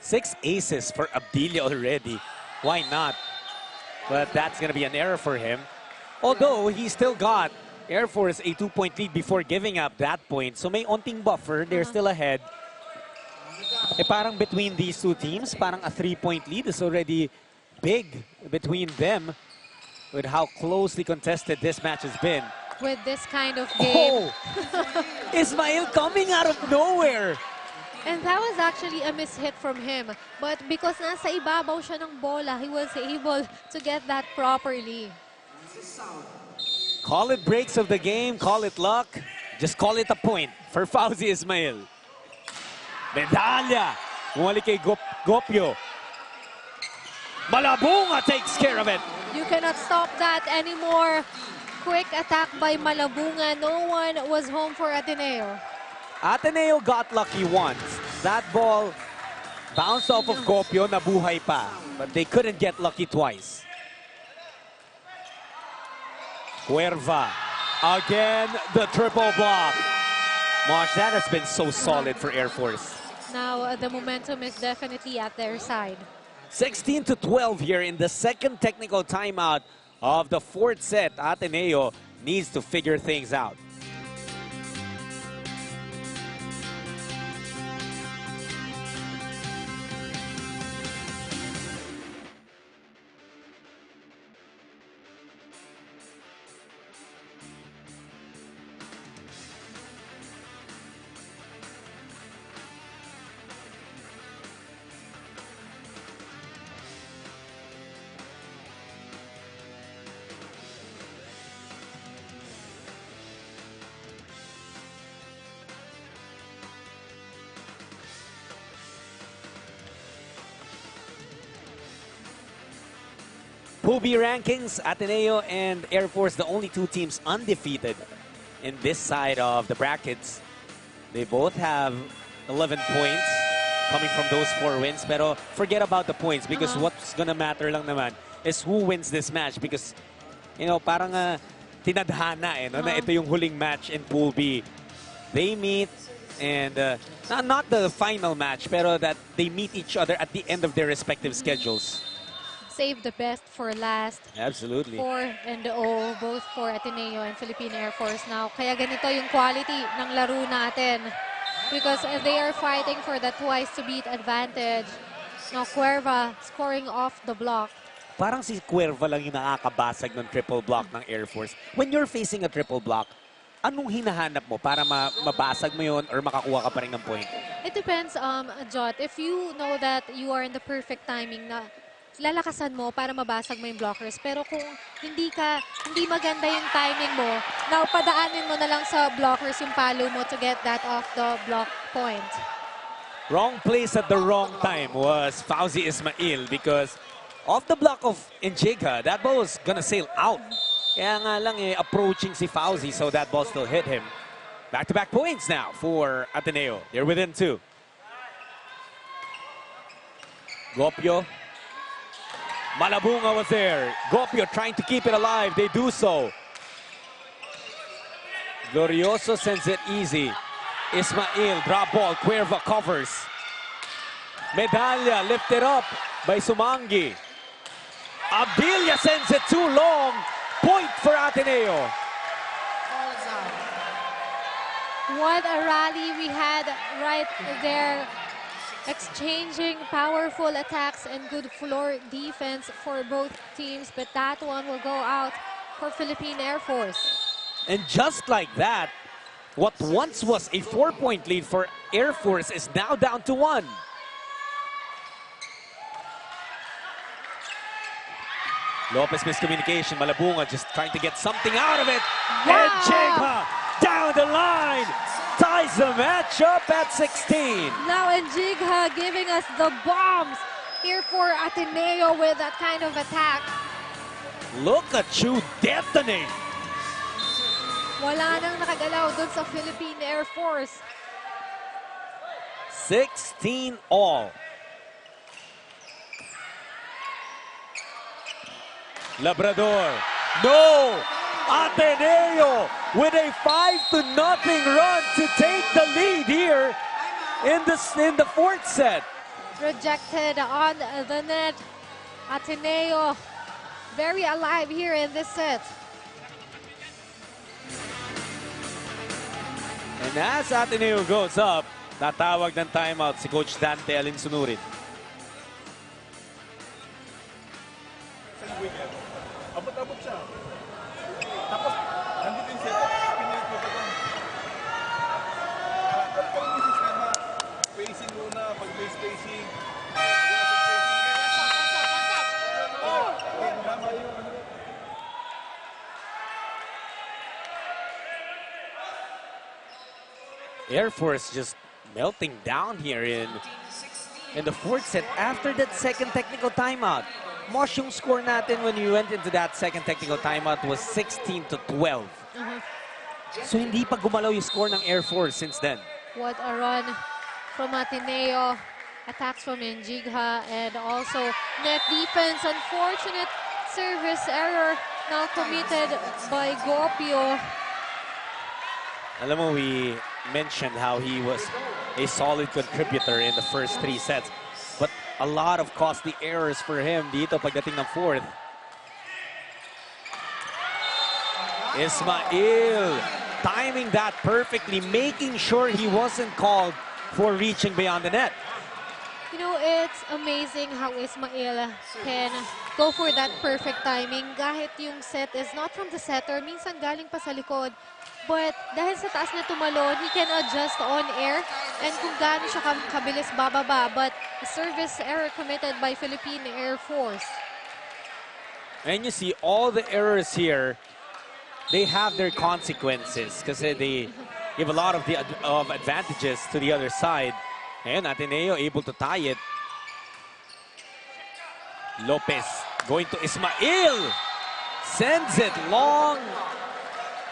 6 aces for Abdilia already. Why not? But that's going to be an error for him. Although, he still got Air Force a 2-point lead before giving up that point. So may onting buffer. They're still ahead. Eh, parang between these two teams, parang a 3-point lead is already big between them with how closely contested this match has been. With this kind of game. Oh! Ismail coming out of nowhere! And that was actually a mishit from him. But because nasa ibabaw siya ng bola, he was able to get that properly. Call it breaks of the game, call it luck, just call it a point for Fauzi Ismail. Medalla, muli kay Gopyo. Malabunga takes care of it. You cannot stop that anymore. Quick attack by Malabunga. No one was home for Ateneo. Ateneo got lucky once. That ball bounced off of Gopyo, nabuhay pa. But they couldn't get lucky twice. Cuerva, again, the triple block. Mosh, that has been so solid for Air Force. Now, the momentum is definitely at their side. 16-12 here in the second technical timeout of the fourth set. Ateneo needs to figure things out. Pool B rankings, Ateneo and Air Force, the only two teams undefeated in this side of the brackets. They both have 11 points coming from those 4 wins. Pero forget about the points because what's gonna matter lang naman is who wins this match because, you know, parang tinadhana no, na ito yung huling match in Pool B. They meet and not the final match, pero that they meet each other at the end of their respective schedules. Save the best for last. Absolutely. 4-0, both for Ateneo and Philippine Air Force now. Kaya ganito yung quality ng laro natin. Because they are fighting for that twice to beat advantage. Now, Cuerva scoring off the block. Parang si Cuerva lang yung nakakabasag ng triple block ng Air Force. When you're facing a triple block, anong hinahanap mo para mabasag mo yun or makakuha ka pa rin ng point? It depends, Jot. If you know that you are in the perfect timing na lalakasan mo para mabasag mo yung blockers. Pero kung hindi maganda yung timing mo, now padaanin mo na lang sa blockers yung palo mo to get that off the block point. Wrong place at the wrong time was Fauzi Ismail because off the block of Enjiga, that ball was gonna sail out. Kaya nga lang approaching si Fauzi, so that ball still hit him. Back-to-back points now for Ateneo. They're within 2. Gopyo. Malabunga was there. Gopyo trying to keep it alive. They do so. Glorioso sends it easy. Ismail, drop ball. Cuerva covers. Medalla lifted up by Sumangi. Abdilia sends it too long. Point for Ateneo. What a rally we had right there. Exchanging powerful attacks and good floor defense for both teams, but that one will go out for Philippine Air Force. And just like that, what once was a 4-point lead for Air Force is now down to 1. Lopez miscommunication. Malabunga just trying to get something out of it. Wow. And Jigha down the line ties the match up at 16. Now Njigha giving us the bombs here for Ateneo with that kind of attack. Look at you detonate. Wala nang nakagalaw dun sa Philippine Air Force. 16 all. Labrador. No! Ateneo with a 5-0 run to take the lead here in the fourth set. Rejected on the net. Ateneo very alive here in this set. And as Ateneo goes up, tatawag ng timeout si Coach Dante Alinsunurin. Abot-abot siya. Tapos, nandito yung setup, pinilit mo pa doon. Ganun yung sistema. Spacing muna, pag may spacing. Tama yun. Air Force just melting down here in the fourth set after that second technical timeout. Mosh, yung score natin when we went into that second technical timeout was 16-12. So hindi pa gumalaw yung score ng Air Force since then. What a run from Ateneo. Attacks from Njigha and also net defense. Unfortunate service error now committed by Gopio. Alam mo, we mentioned how he was a solid contributor in the first three sets. But a lot of costly errors for him dito pagdating ng fourth. Ismail timing that perfectly, making sure he wasn't called for reaching beyond the net. You know, it's amazing how Ismail can go for that perfect timing. Kahit yung set is not from the setter, minsan galing pa sa likod. But dahil sa taas na tumalon, he can adjust on air and kung gaano siya kabilis bababa. But a service error committed by Philippine Air Force. And you see all the errors here, they have their consequences because they give a lot of advantages to the other side. And Ateneo able to tie it. Lopez going to Ismail. Sends it long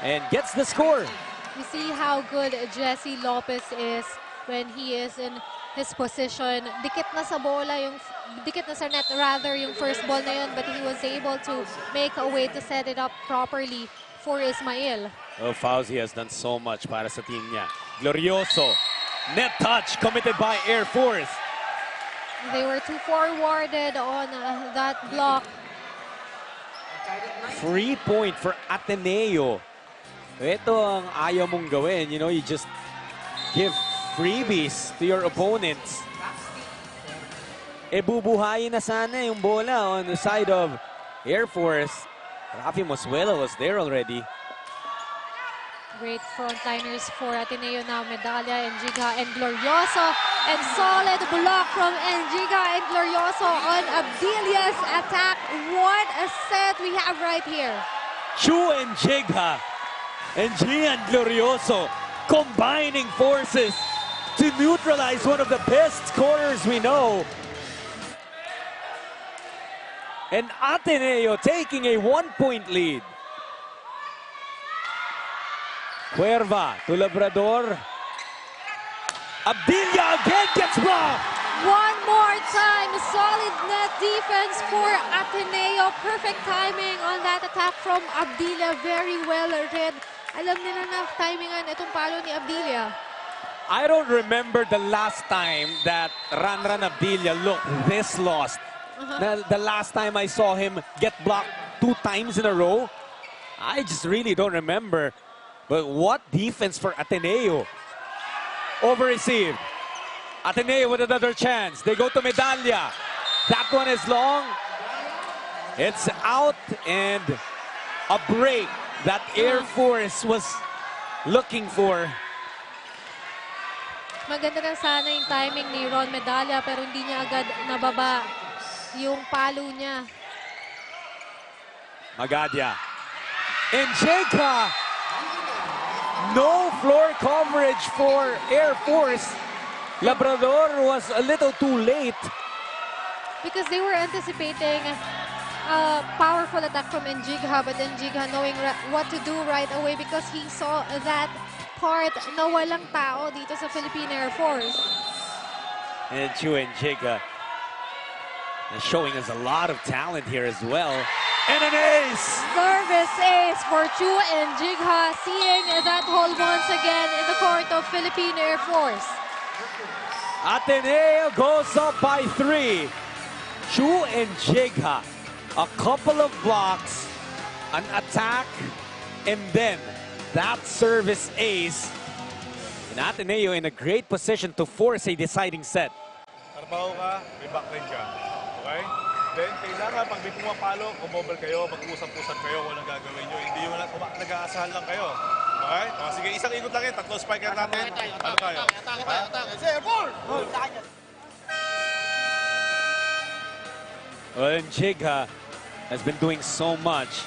and gets the score. You see how good Jesse Lopez is when he is in his position. Dikit na sa bola yung dikit na sa net rather yung first ball na yun, but he was able to make a way to set it up properly for Ismail. Oh, Fauzi has done so much para sa team niya. Glorioso. Net touch committed by Air Force. They were too forwarded on that block. Free point for Ateneo. Ito ang ayaw mong gawin. You know, you just give freebies to your opponents. Bubuhayin na sana yung bola on the side of Air Force. Rafi Moswela was there already. Great frontliners for Ateneo now. Medalla, Njigha, and Glorioso. And solid block from Njigha and Glorioso on Abdilia's attack. What a set we have right here. Chu and Njigha and Gian Glorioso combining forces to neutralize one of the best scorers we know. And Ateneo taking a 1-point lead. Cuerva to Labrador. Abdilia again gets blocked. One more time, solid net defense for Ateneo. Perfect timing on that attack from Abdilia. Very well read. Alam nila na timingan itong palo ni Abdilia. I don't remember the last time that Ranran Abdilia looked this lost. The last time I saw him get blocked 2 times in a row, I just really don't remember. But what defense for Ateneo. Over-received. Ateneo with another chance. They go to Medalla. That one is long. It's out and a break that Air Force was looking for. Maganda lang sana yung timing ni Ron Medalla pero hindi niya agad nababa yung palo niya. Magadia. And Jeka. No floor coverage for Air Force. Labrador was a little too late. Because they were anticipating a powerful attack from Njigha, but Njigha knowing what to do right away because he saw that part na walang tao dito sa Philippine Air Force. And Chu Njigha is showing us a lot of talent here as well. And an ace! Service ace for Chu Njigha, seeing that hole once again in the court of Philippine Air Force. Ateneo goes up by 3. Chu Njigha, a couple of blocks, an attack, and then that service ace. And Ateneo in a great position to force a deciding set. Trabaho ka, may backline ka. Okay? Then, kailangan pag may pumapalo, kumobal kayo, mag-usap-usap kayo kung anong gagawin nyo. Hindi yung nag-aasahan lang kayo. Okay? O, sige, isang ikot lang yun. 3 spiker natin. Ano tayo? Well, Njigha has been doing so much.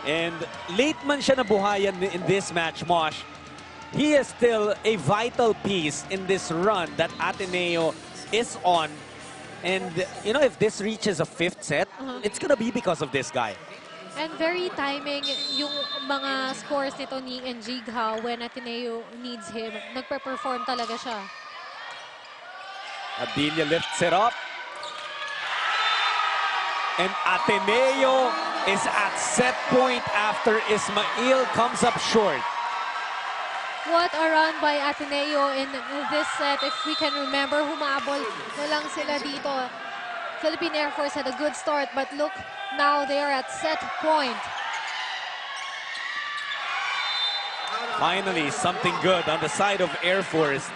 And late man siya nabuhayan in this match, Mosh. He is still a vital piece in this run that Ateneo is on. And, you know, if this reaches a 5th set, it's gonna be because of this guy. And very timing yung mga scores nito ni Njigha when Ateneo needs him. Nagpe-perform talaga siya. Adelia lifts it up. And Ateneo is at set point after Ismail comes up short. What a run by Ateneo in this set. If we can remember, humabol na lang sila dito. Philippine Air Force had a good start, but look, now they are at set point. Finally, something good on the side of Air Force.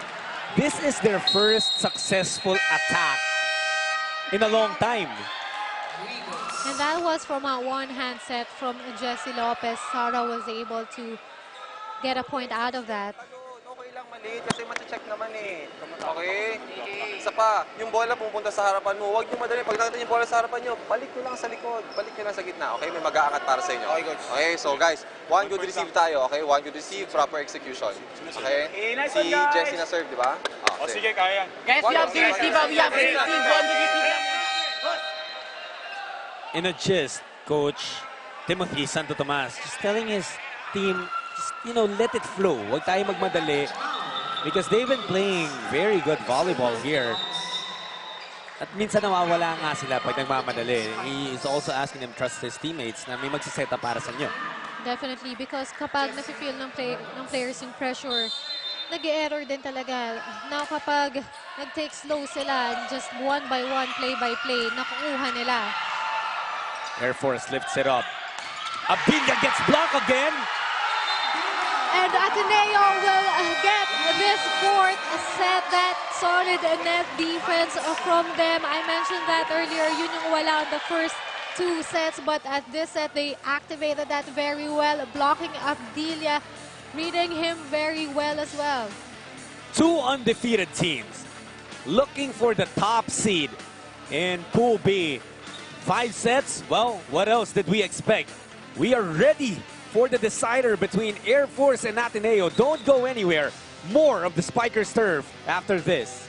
This is their first successful attack in a long time. And that was from a one-hand set from Jesse Lopez. Sara was able to get a point out of that. Okay lang maliit kasi mati-check naman eh. Okay? Isa pa, yung bola pupunta sa harapan mo. Huwag niyo madali. Pag nakita yung bola sa harapan niyo, balik nyo lang sa likod. Balik nyo lang sa gitna. Okay? May mag-aangat para sa inyo. Okay, so guys, one good receive tayo. Okay? One good receive, proper execution. Okay? Si Jessie na serve, di ba? O, sige, kaya. Guys, we have to receive. We have to receive. One to receive. In a gist, Coach Timothy Santo Tomas just telling his team, just, you know, let it flow. Huwag tayo magmadali because they've been playing very good volleyball here. At minsan nawawala nga sila pag nagmamadali. He is also asking them trust his teammates na may magsiseta para sa inyo. Definitely, because kapag nafe-feel ng players yung pressure, nag-error din talaga. Now kapag nag-take slow sila, just one by one, play by play, nakukuha nila. Air Force lifts it up. Abilia gets blocked again. And Ateneo will get this 4th set. That solid net defense from them. I mentioned that earlier. Yun yung wala on the first 2 sets. But at this set, they activated that very well. Blocking Abdilia, reading him very well as well. 2 undefeated teams looking for the top seed in Pool B. 5 sets? Well, what else did we expect? We are ready for the decider between Air Force and Ateneo. Don't go anywhere. More of the Spikers Turf after this.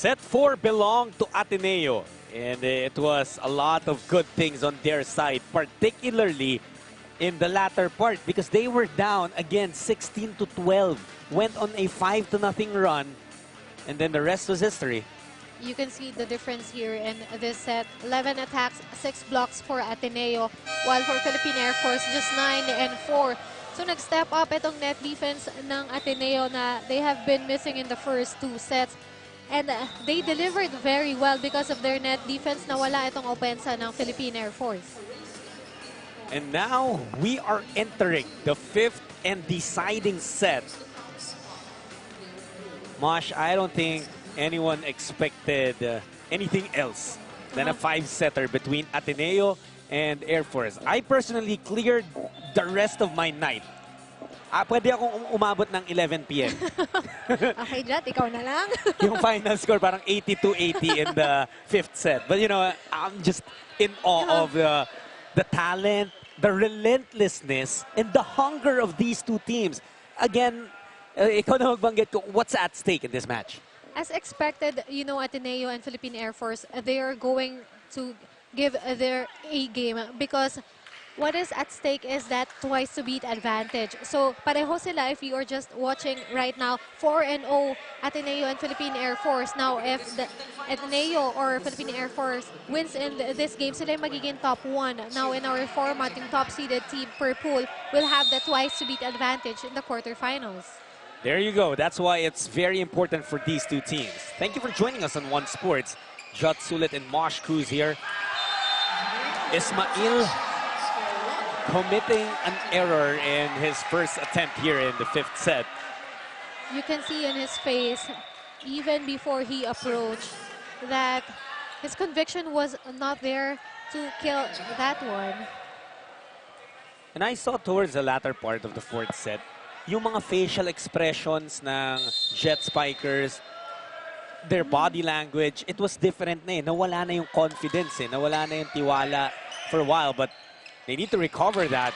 Set 4 belonged to Ateneo, and it was a lot of good things on their side, particularly in the latter part because they were down again 16-12, went on a 5-0 run, and then the rest was history. You can see the difference here in this set. 11 attacks, 6 blocks for Ateneo, while for Philippine Air Force, just 9 and 4. So nag-step up itong net defense ng Ateneo na they have been missing in the first 2 sets. And they delivered very well because of their net defense na wala itong opensa ng Philippine Air Force. And now we are entering the 5th and deciding set. Mosh, I don't think anyone expected anything else than a 5-setter between Ateneo and Air Force. I personally cleared the rest of my night. Pwede akong umabot ng 11 p.m. Okay, Jat, ikaw na lang. Yung final score parang 82-80 in the 5th set. But you know, I'm just in awe of the talent, the relentlessness, and the hunger of these two teams. Again, ikaw na magbanggit ko, what's at stake in this match? As expected, you know, Ateneo and Philippine Air Force, they are going to give their A-game because what is at stake is that twice-to-beat advantage. So, pareho sila if you are just watching right now, 4-0 Ateneo and Philippine Air Force. Now, if the Ateneo or Philippine Air Force wins in this game, sila yung magiging top 1. Now, in our format, yung top-seeded team per pool will have the twice-to-beat advantage in the quarterfinals. There you go. That's why it's very important for these two teams. Thank you for joining us on One Sports. Jot Sulit and Mosh Cruz here. Ismail committing an error in his first attempt here in the 5th set. You can see in his face, even before he approached, that his conviction was not there to kill that one. And I saw towards the latter part of the 4th set, yung mga facial expressions ng Jet Spikers, their body language, it was different na eh. Nawala na yung confidence eh. Nawala na yung tiwala for a while, but they need to recover that.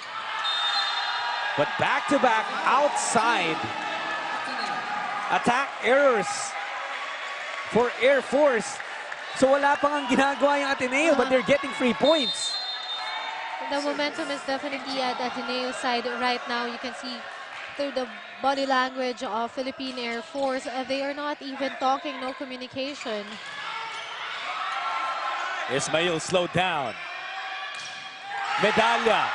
But back-to-back outside attack errors for Air Force. So wala pang ang ginagawa yung Ateneo, but they're getting 3 points. The momentum is definitely at Ateneo's side right now. You can see through the body language of Philippine Air Force, they are not even talking, no communication. Ismail slowed down. Medalla.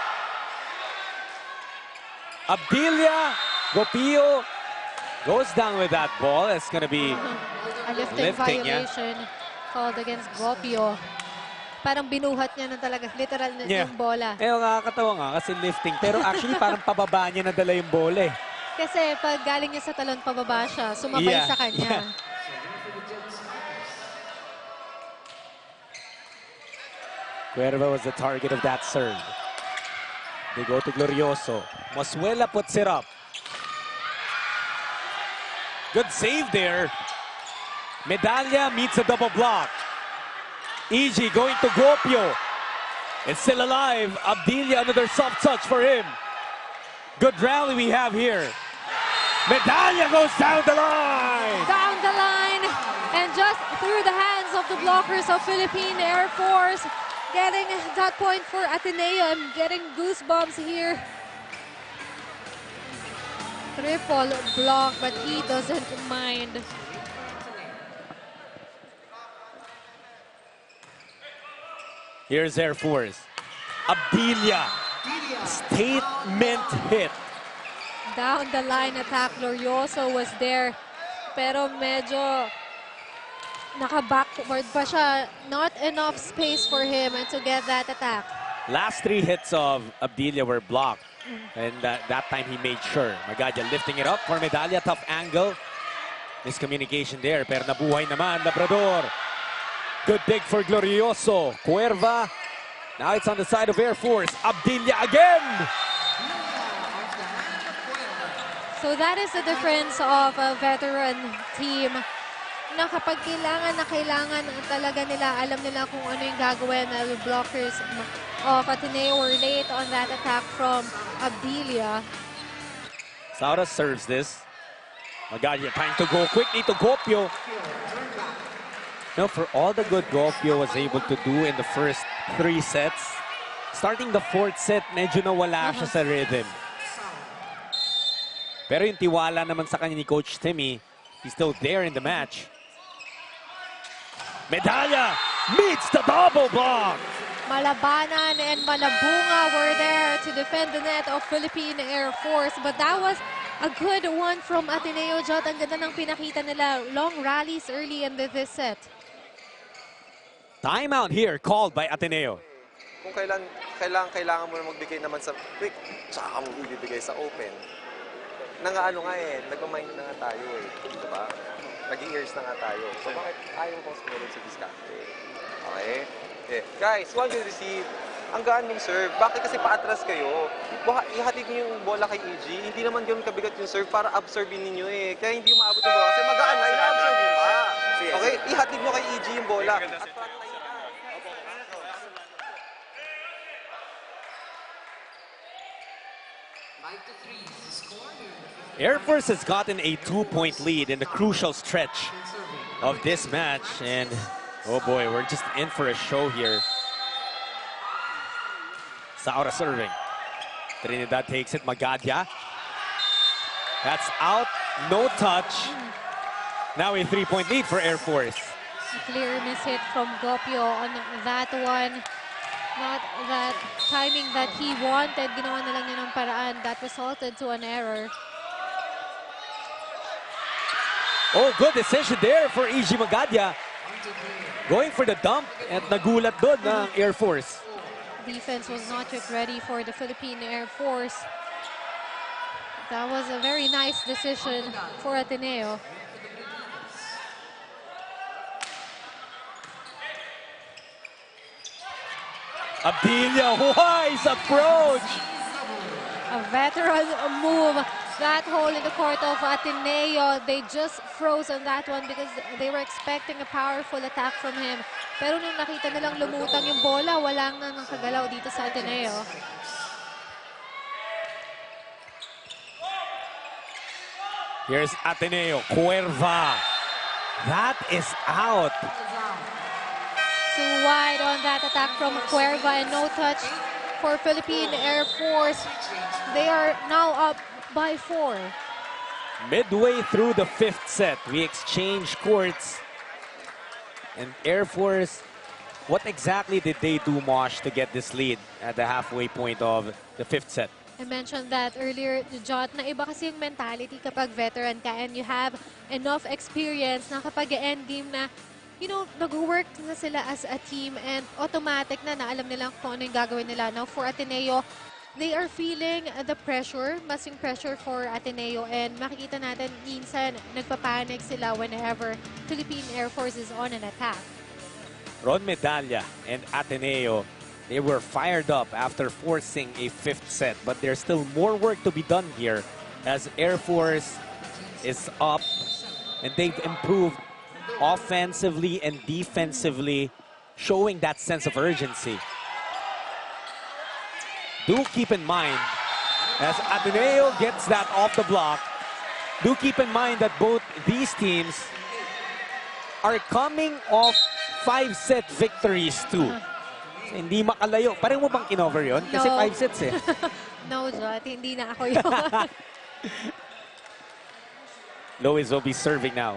Abdilia Gopio goes down with that ball. It's going to be a lifting violation called against Gopio. Parang binuhat niya na talaga, literal na yung bola. Eh, nakakatawa nga kasi lifting. Pero actually parang pababa niya nadala yung bola eh. Kasi pag galing niya sa talon, pababa siya. Sumabay sa kanya. Cuerva was the target of that serve. They go to Glorioso. Masuela puts it up. Good save there. Medalla meets a double block. EG going to Gopio. It's still alive. Abdilia, another soft touch for him. Good rally we have here. Medalla goes down the line. Down the line. And just through the hands of the blockers of Philippine Air Force. Getting that point for Ateneo. I'm getting goosebumps here. Triple block, but he doesn't mind. Here's Air Force. Abdilia. Statement hit. Down the line attack. Glorioso was there. Pero medyo naka-backward pa siya. Not enough space for him to get that attack. Last 3 hits of Abdilia were blocked. And that time he made sure. Magadia lifting it up for Medalla. Tough angle. Miscommunication there. Pero nabuhay naman. Labrador. Good dig for Glorioso. Cuerva. Now it's on the side of Air Force. Abdilia again. So that is the difference of a veteran team. Na kapag kailangan talaga nila, alam nila kung ano yung gagawin. The blockers of Ateneo were late on that attack from Abdilia. Saura serves this. Magadia trying to go quickly to Gopio. No, for all the good Gopio was able to do in the first 3 sets, starting the 4th set, medyo nawala siya sa rhythm. Pero yung tiwala naman sa kanya ni Coach Timmy, he's still there in the match. Medalla meets the double block. Malabanan and Malabunga were there to defend the net of Philippine Air Force. But that was a good one from Ateneo. Jot, ang ganda ng pinakita nila. Long rallies early in this set. Timeout here called by Ateneo. Kung kailangan mo na magbigay naman sa quick, tsaka mo ibibigay sa open. Nagmamind na nga tayo eh. Diba? Naging ears na nga tayo. So bakit ayaw mo pang sumunod sa diskarte? Okay? Guys, once you receive, ang gaan yung serve. Bakit kasi paatras kayo? Ihatid niyo yung bola kay EG. Hindi naman ganoon kabigat yung serve para absorbin ninyo eh. Kaya hindi maabot yung bola. Kasi magaan na, ina-absorb nyo pa. Okay? Ihatid nyo kay EG yung bola. Air Force has gotten a 2-point lead in the crucial stretch of this match. And, oh boy, we're just in for a show here. Saura serving. Trinidad takes it. Magadia. That's out. No touch. Now a 3-point lead for Air Force. Clear miss hit from Gopio on that one. Not that timing that he wanted. Ginawa na lang niya ng paraan. That resulted to an error. Oh, good decision there for EG Magadia. Going for the dump at nagulat doon ng Air Force. Defense was not yet ready for the Philippine Air Force. That was a very nice decision for Ateneo. Abilia, wise approach. A veteran move. That hole in the court of Ateneo, they just froze on that one because they were expecting a powerful attack from him. Pero nung nakita nilang lumutang yung bola, wala na nang kagalaw dito sa Ateneo. Here's Ateneo, Cuerva. That is out. Too wide on that attack from Cuerva and no touch for Philippine Air Force. They are now up by 4. Midway through the 5th set, we exchange courts. And Air Force, what exactly did they do, Mosh, to get this lead at the halfway point of the 5th set? I mentioned that earlier, Jot, na iba kasi yung mentality kapag veteran ka and you have enough experience na kapag end game na, you know, nag-work na sila as a team and automatic na alam nila kung ano yung gagawin nila. Now, for Ateneo, they are feeling the pressure, masing pressure for Ateneo, and makikita natin minsan nagpapanik sila whenever Philippine Air Force is on an attack. Ron Medalla and Ateneo, they were fired up after forcing a 5th set, but there's still more work to be done here as Air Force is up and they've improved offensively and defensively, showing that sense of urgency. Do keep in mind, as Ateneo gets that off the block, do keep in mind that both these teams are coming off 5-set victories too. So, hindi makalayo. Pareho mo bang kinover yun? Kasi No. 5 sets eh. No, Jot, hindi na ako yun. Lois will be serving now.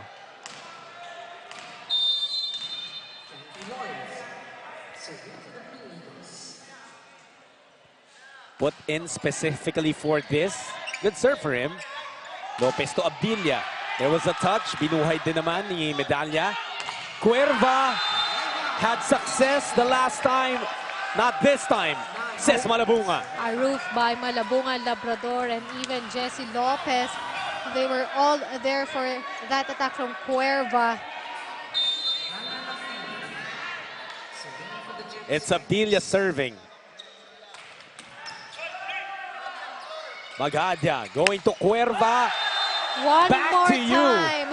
Put in specifically for this. Good serve for him. Lopez to Abilia. There was a touch. Binuhay din naman ni Medalla. Cuerva had success the last time. Not this time, says Malabunga. A roof by Malabunga, Labrador, and even Jesse Lopez. They were all there for that attack from Cuerva. It's Abilia serving. Magadia going to Cuerva. One Back more to you. time.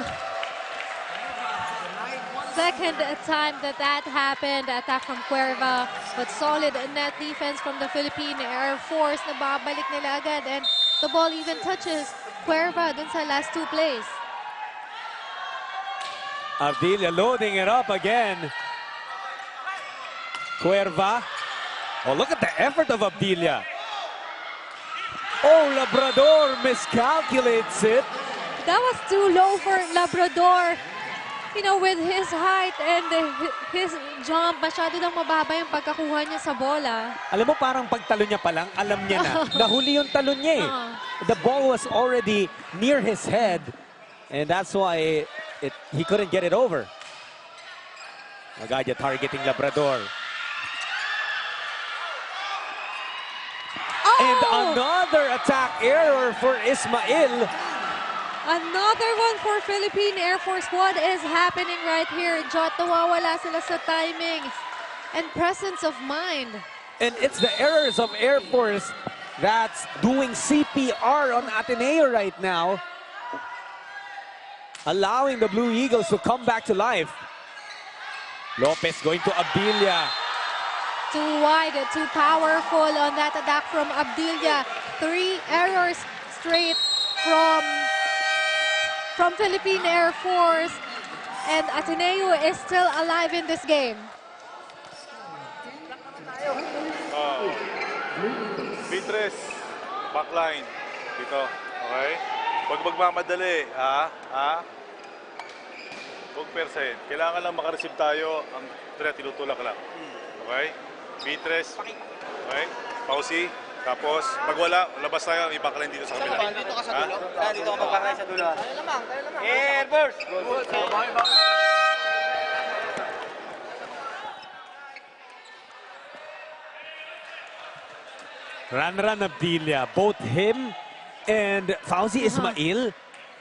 Second time that happened. Attack from Cuerva. But solid net defense from the Philippine Air Force. Nababalik nila agad. And the ball even touches Cuerva dun sa last 2 plays. Abdilia loading it up again. Cuerva. Oh, look at the effort of Abdilia. Oh, Labrador miscalculates it. That was too low for Labrador. You know, with his height and his jump, masyado lang mababa yung pagkakuha niya sa bola. Alam mo, parang pagtalo niya pa lang, alam niya na. Nahuli yung talon niya eh. The ball was already near his head. And that's why he couldn't get it over. Magadia targeting Labrador. And another attack error for Ismail. Another one for Philippine Air Force. What is happening right here? Jot, nawawala sila sa timing and presence of mind. And it's the errors of Air Force that's doing CPR on Ateneo right now, allowing the Blue Eagles to come back to life. Lopez going to Abdilia. Too wide, too powerful on that attack from Abdilia. 3 errors straight from Philippine Air Force. And Ateneo is still alive in this game. Beatrice, backline. Dito, okay? Huwag magmamadali, Huwag persahin. Kailangan lang makareceive tayo. Ang tinutulak lang. Okay? Beatrice. Okay? Pausi. Tapos, pag wala, labas tayo, i-backline dito sa kabila. Dito ka sa dulo. Dito ka mag-backline sa dulo. Tayo lamang. Air Force! Ranran Abdilia, both him and Fauzi Ismail,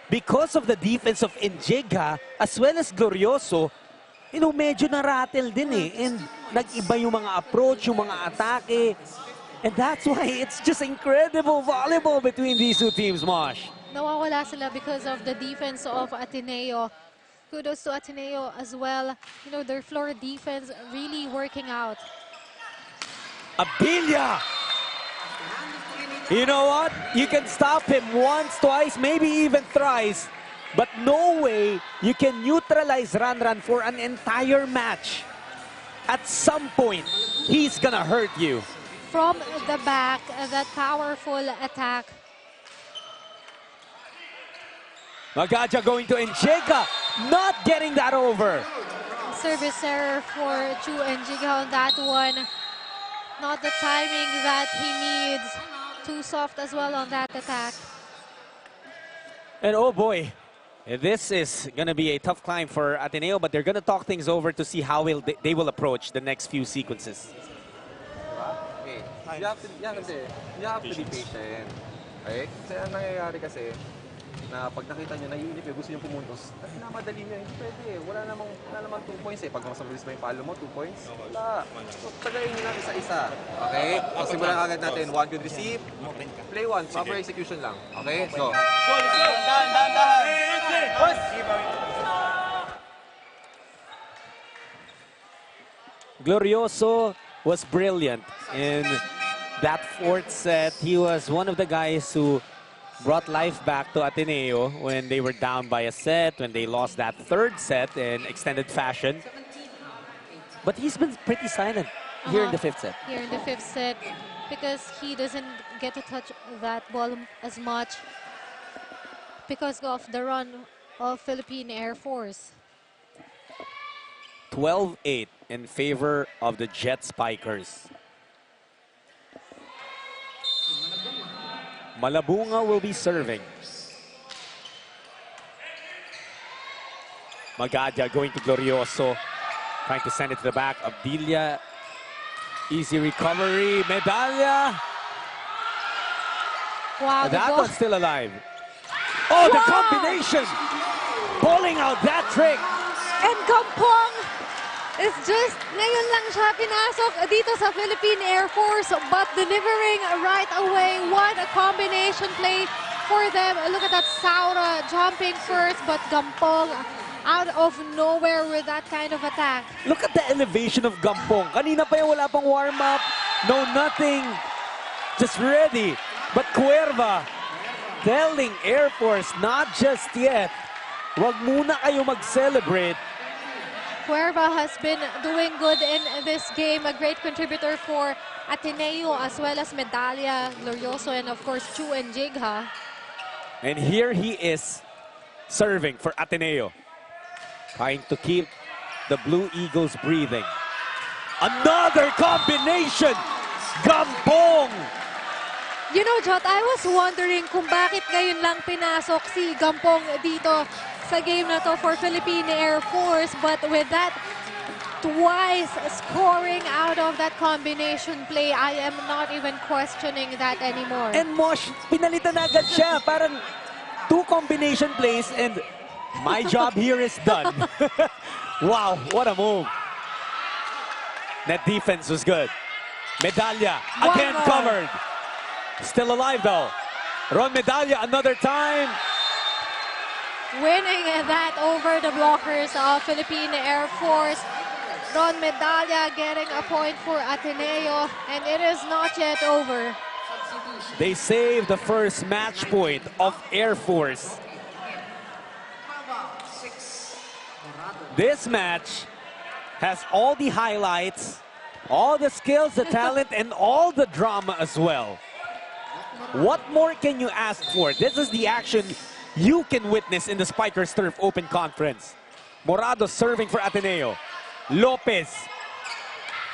because of the defense of Enjega as well as Glorioso, you know, medyo na-rattle din eh. And nag-iba yung mga approach, yung mga atake. And that's why it's just incredible volleyball between these two teams, Mosh. Nawawala sila because of the defense of Ateneo. Kudos to Ateneo as well. You know, their floor defense really working out. Abdilia! You know what? You can stop him once, twice, maybe even thrice. But no way you can neutralize Ranran for an entire match. At some point, he's gonna hurt you. From the back, that powerful attack. Magaja going to Enjega, not getting that over. Service error for Chu Enjega on that one. Not the timing that he needs. Too soft as well on that attack. And oh boy, this is going to be a tough climb for Ateneo, but they're going to talk things over to see how they will approach the next few sequences. Okay. You have to be patient. Okay? Kasi ang nangyayari kasi, na pag nakita nyo, naiinip nyo, gusto nyo pumuntos, at namadali nyo, hindi pwede. Wala namang 2 points eh. Pag mas mabilis ba yung palo mo, 2 points? Wala. So, tagayin nyo lang isa-isa. Okay? So, simulan agad natin. 1 good receive. Play 1. Proper execution lang. Okay? So, Glorioso was brilliant in that 4th set. He was one of the guys who brought life back to Ateneo when they were down by a set, when they lost that 3rd set in extended fashion. But he's been pretty silent here in the 5th set. Here in the 5th set, because he doesn't get to touch that ball as much because of the run of Philippine Air Force. 12-8 in favor of the Jet Spikers. Malabunga will be serving. Magadia going to Glorioso, trying to send it to the back. Abdilia, easy recovery. Medalla. Wow, That one's still alive. Oh, the combination! Pulling out that trick. And Gampong is just, ngayon lang siya pinasok dito sa Philippine Air Force, but delivering right away. What a combination play for them. Look at that, Saura jumping first, but Gampong out of nowhere with that kind of attack. Look at the elevation of Gampong. Kanina pa yung wala pang warm-up. No, nothing. Just ready. But Cuerva telling Air Force, not just yet. Wag muna kayo mag-celebrate Cuerva has been doing good in this game. A great contributor for Ateneo as well as Medalla, Glorioso, and of course Chu and Jigha. And here he is serving for Ateneo. Trying to keep the Blue Eagles breathing. Another combination! Gampong! You know, Jot, I was wondering kung bakit ngayon lang pinasok si Gampong dito sa game na to for Philippine Air Force. But with that twice scoring out of that combination play, I am not even questioning that anymore. And Mosh, pinalitan na agad siya. Parang 2 combination plays and my job here is done. Wow, what a move. That defense was good. Medalla, again covered. Still alive though. Ron Medalla another time. Winning that over the blockers of Philippine Air Force. Ron Medalla getting a point for Ateneo, and it is not yet over. They saved the first match point of Air Force. This match has all the highlights, all the skills, the talent, and all the drama as well. What more can you ask for? This is the action you can witness in the Spikers Turf Open Conference. Morado serving for Ateneo. Lopez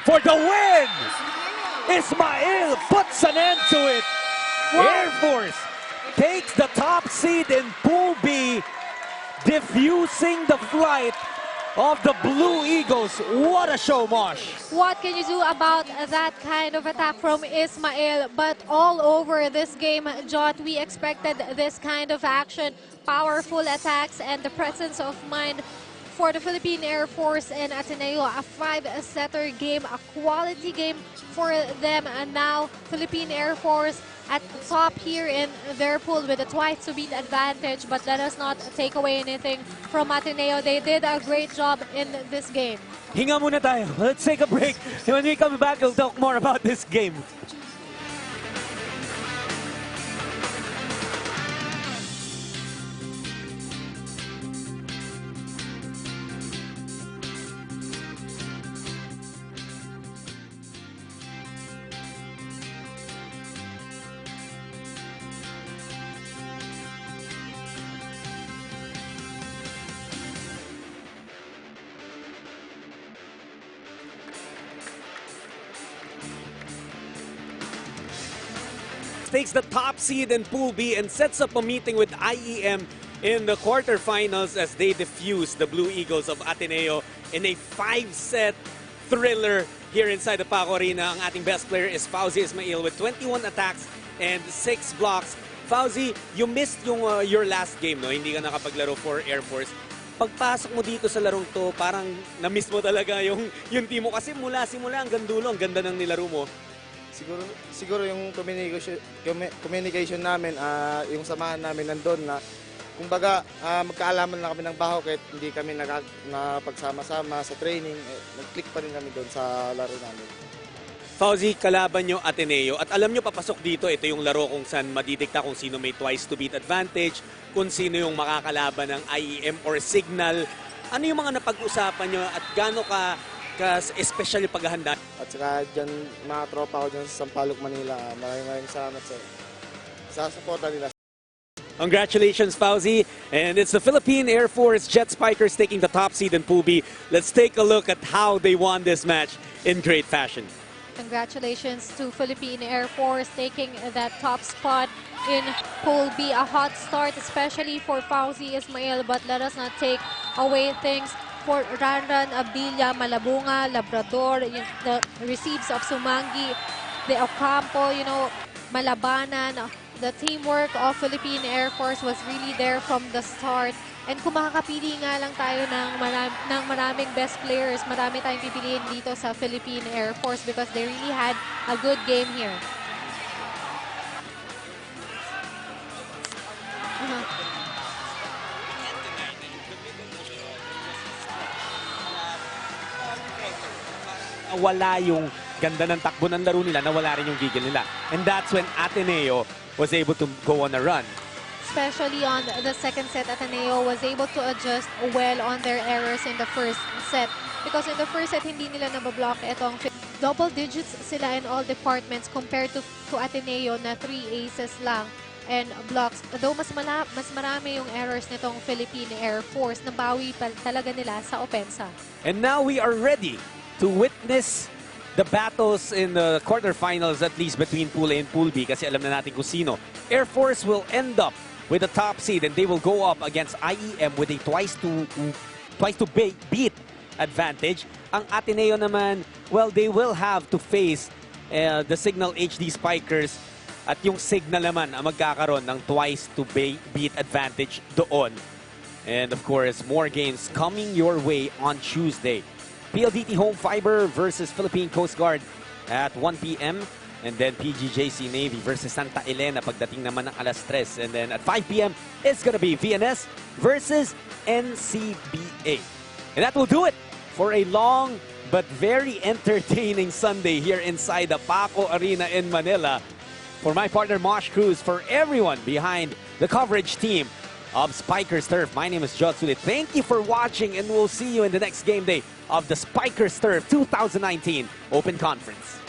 for the win! Ismael puts an end to it. Air Force takes the top seed in Pool B, diffusing the flight of the Blue Eagles. What a show, Mosh. What can you do about that kind of attack from Ismael? But all over this game, Jot, we expected this kind of action, powerful attacks, and the presence of mind for the Philippine Air Force and Ateneo. A 5-setter game, a quality game for them. And now, Philippine Air Force at the top here in their pool with a twice-to-beat advantage. But let us not take away anything from Ateneo. They did a great job in this game. Hinga muna tayo. Let's take a break. When we come back, we'll talk more about this game. Takes the top seed in Pool B and sets up a meeting with IEM in the quarterfinals as they defuse the Blue Eagles of Ateneo in a 5-set thriller here inside the Paco Arena. Ang ating best player is Fauzi Ismail with 21 attacks and 6 blocks. Fauzi, you missed your last game, no? Hindi ka nakapaglaro for Air Force. Pagpasok mo dito sa larong to, parang na-miss mo talaga yung team mo kasi mula simula hanggang dulo, ang ganda ng nilaro mo. Siguro yung communication namin, yung samahan namin nandun na kumbaga magkaalaman na kami ng baho kahit hindi kami napagsama-sama sa training, nag-click pa rin kami doon sa laro namin. Fauzi, kalaban nyo Ateneo at alam nyo papasok dito, ito yung laro kung saan madidikta kung sino may twice to beat advantage, kung sino yung makakalaban ng IEM or Signal. Ano yung mga napag-usapan nyo at gaano ka special yung paghahanda? At saka dyan, mga tropa ko dyan sa Sampaloc, Manila, maraming salamat sa suporta nila. Congratulations, Fauzi. And it's the Philippine Air Force Jet Spikers taking the top seed in Pool B. Let's take a look at how they won this match in great fashion. Congratulations to Philippine Air Force taking that top spot in Pool B. A hot start, especially for Fauzi Ismail, but let us not take away things for Ranran, Abdilla, Malabunga, Labrador, the receives of Sumangi, De Ocampo, Malabanan. The teamwork of Philippine Air Force was really there from the start. And kung makakapili nga lang tayo ng maraming best players, marami tayong pipiliin dito sa Philippine Air Force because they really had a good game here. Wala yung ganda ng takbo ng laro nila, nawala rin yung gigil nila. And that's when Ateneo was able to go on a run. Especially on the second set, Ateneo was able to adjust well on their errors in the first set. because in the first set, hindi nila nabablock itong double digits sila in all departments compared to Ateneo na 3 aces lang and blocks. Though mas marami yung errors nitong Philippine Air Force, nabawi pa talaga nila sa opensa. And now we are ready to witness the battles in the quarterfinals, at least between Pool A and Pool B, kasi alam na natin kung sino. Air Force will end up with the top seed and they will go up against IEM with a twice to beat advantage. Ang Ateneo naman, well, they will have to face the Signal HD Spikers at yung Signal naman ang magkakaroon ng twice to beat advantage doon. And of course, more games coming your way on Tuesday. PLDT Home Fiber versus Philippine Coast Guard at 1 p.m. And then PGJC Navy versus Santa Elena pagdating naman ng alas 3. And then at 5 p.m., it's gonna be VNS versus NCBA. And that will do it for a long but very entertaining Sunday here inside the Paco Arena in Manila. For my partner Mosh Cruz, for everyone behind the coverage team of Spikers Turf, my name is Jod Sulit. Thank you for watching and we'll see you in the next game day of the Spikers Turf 2019 Open Conference.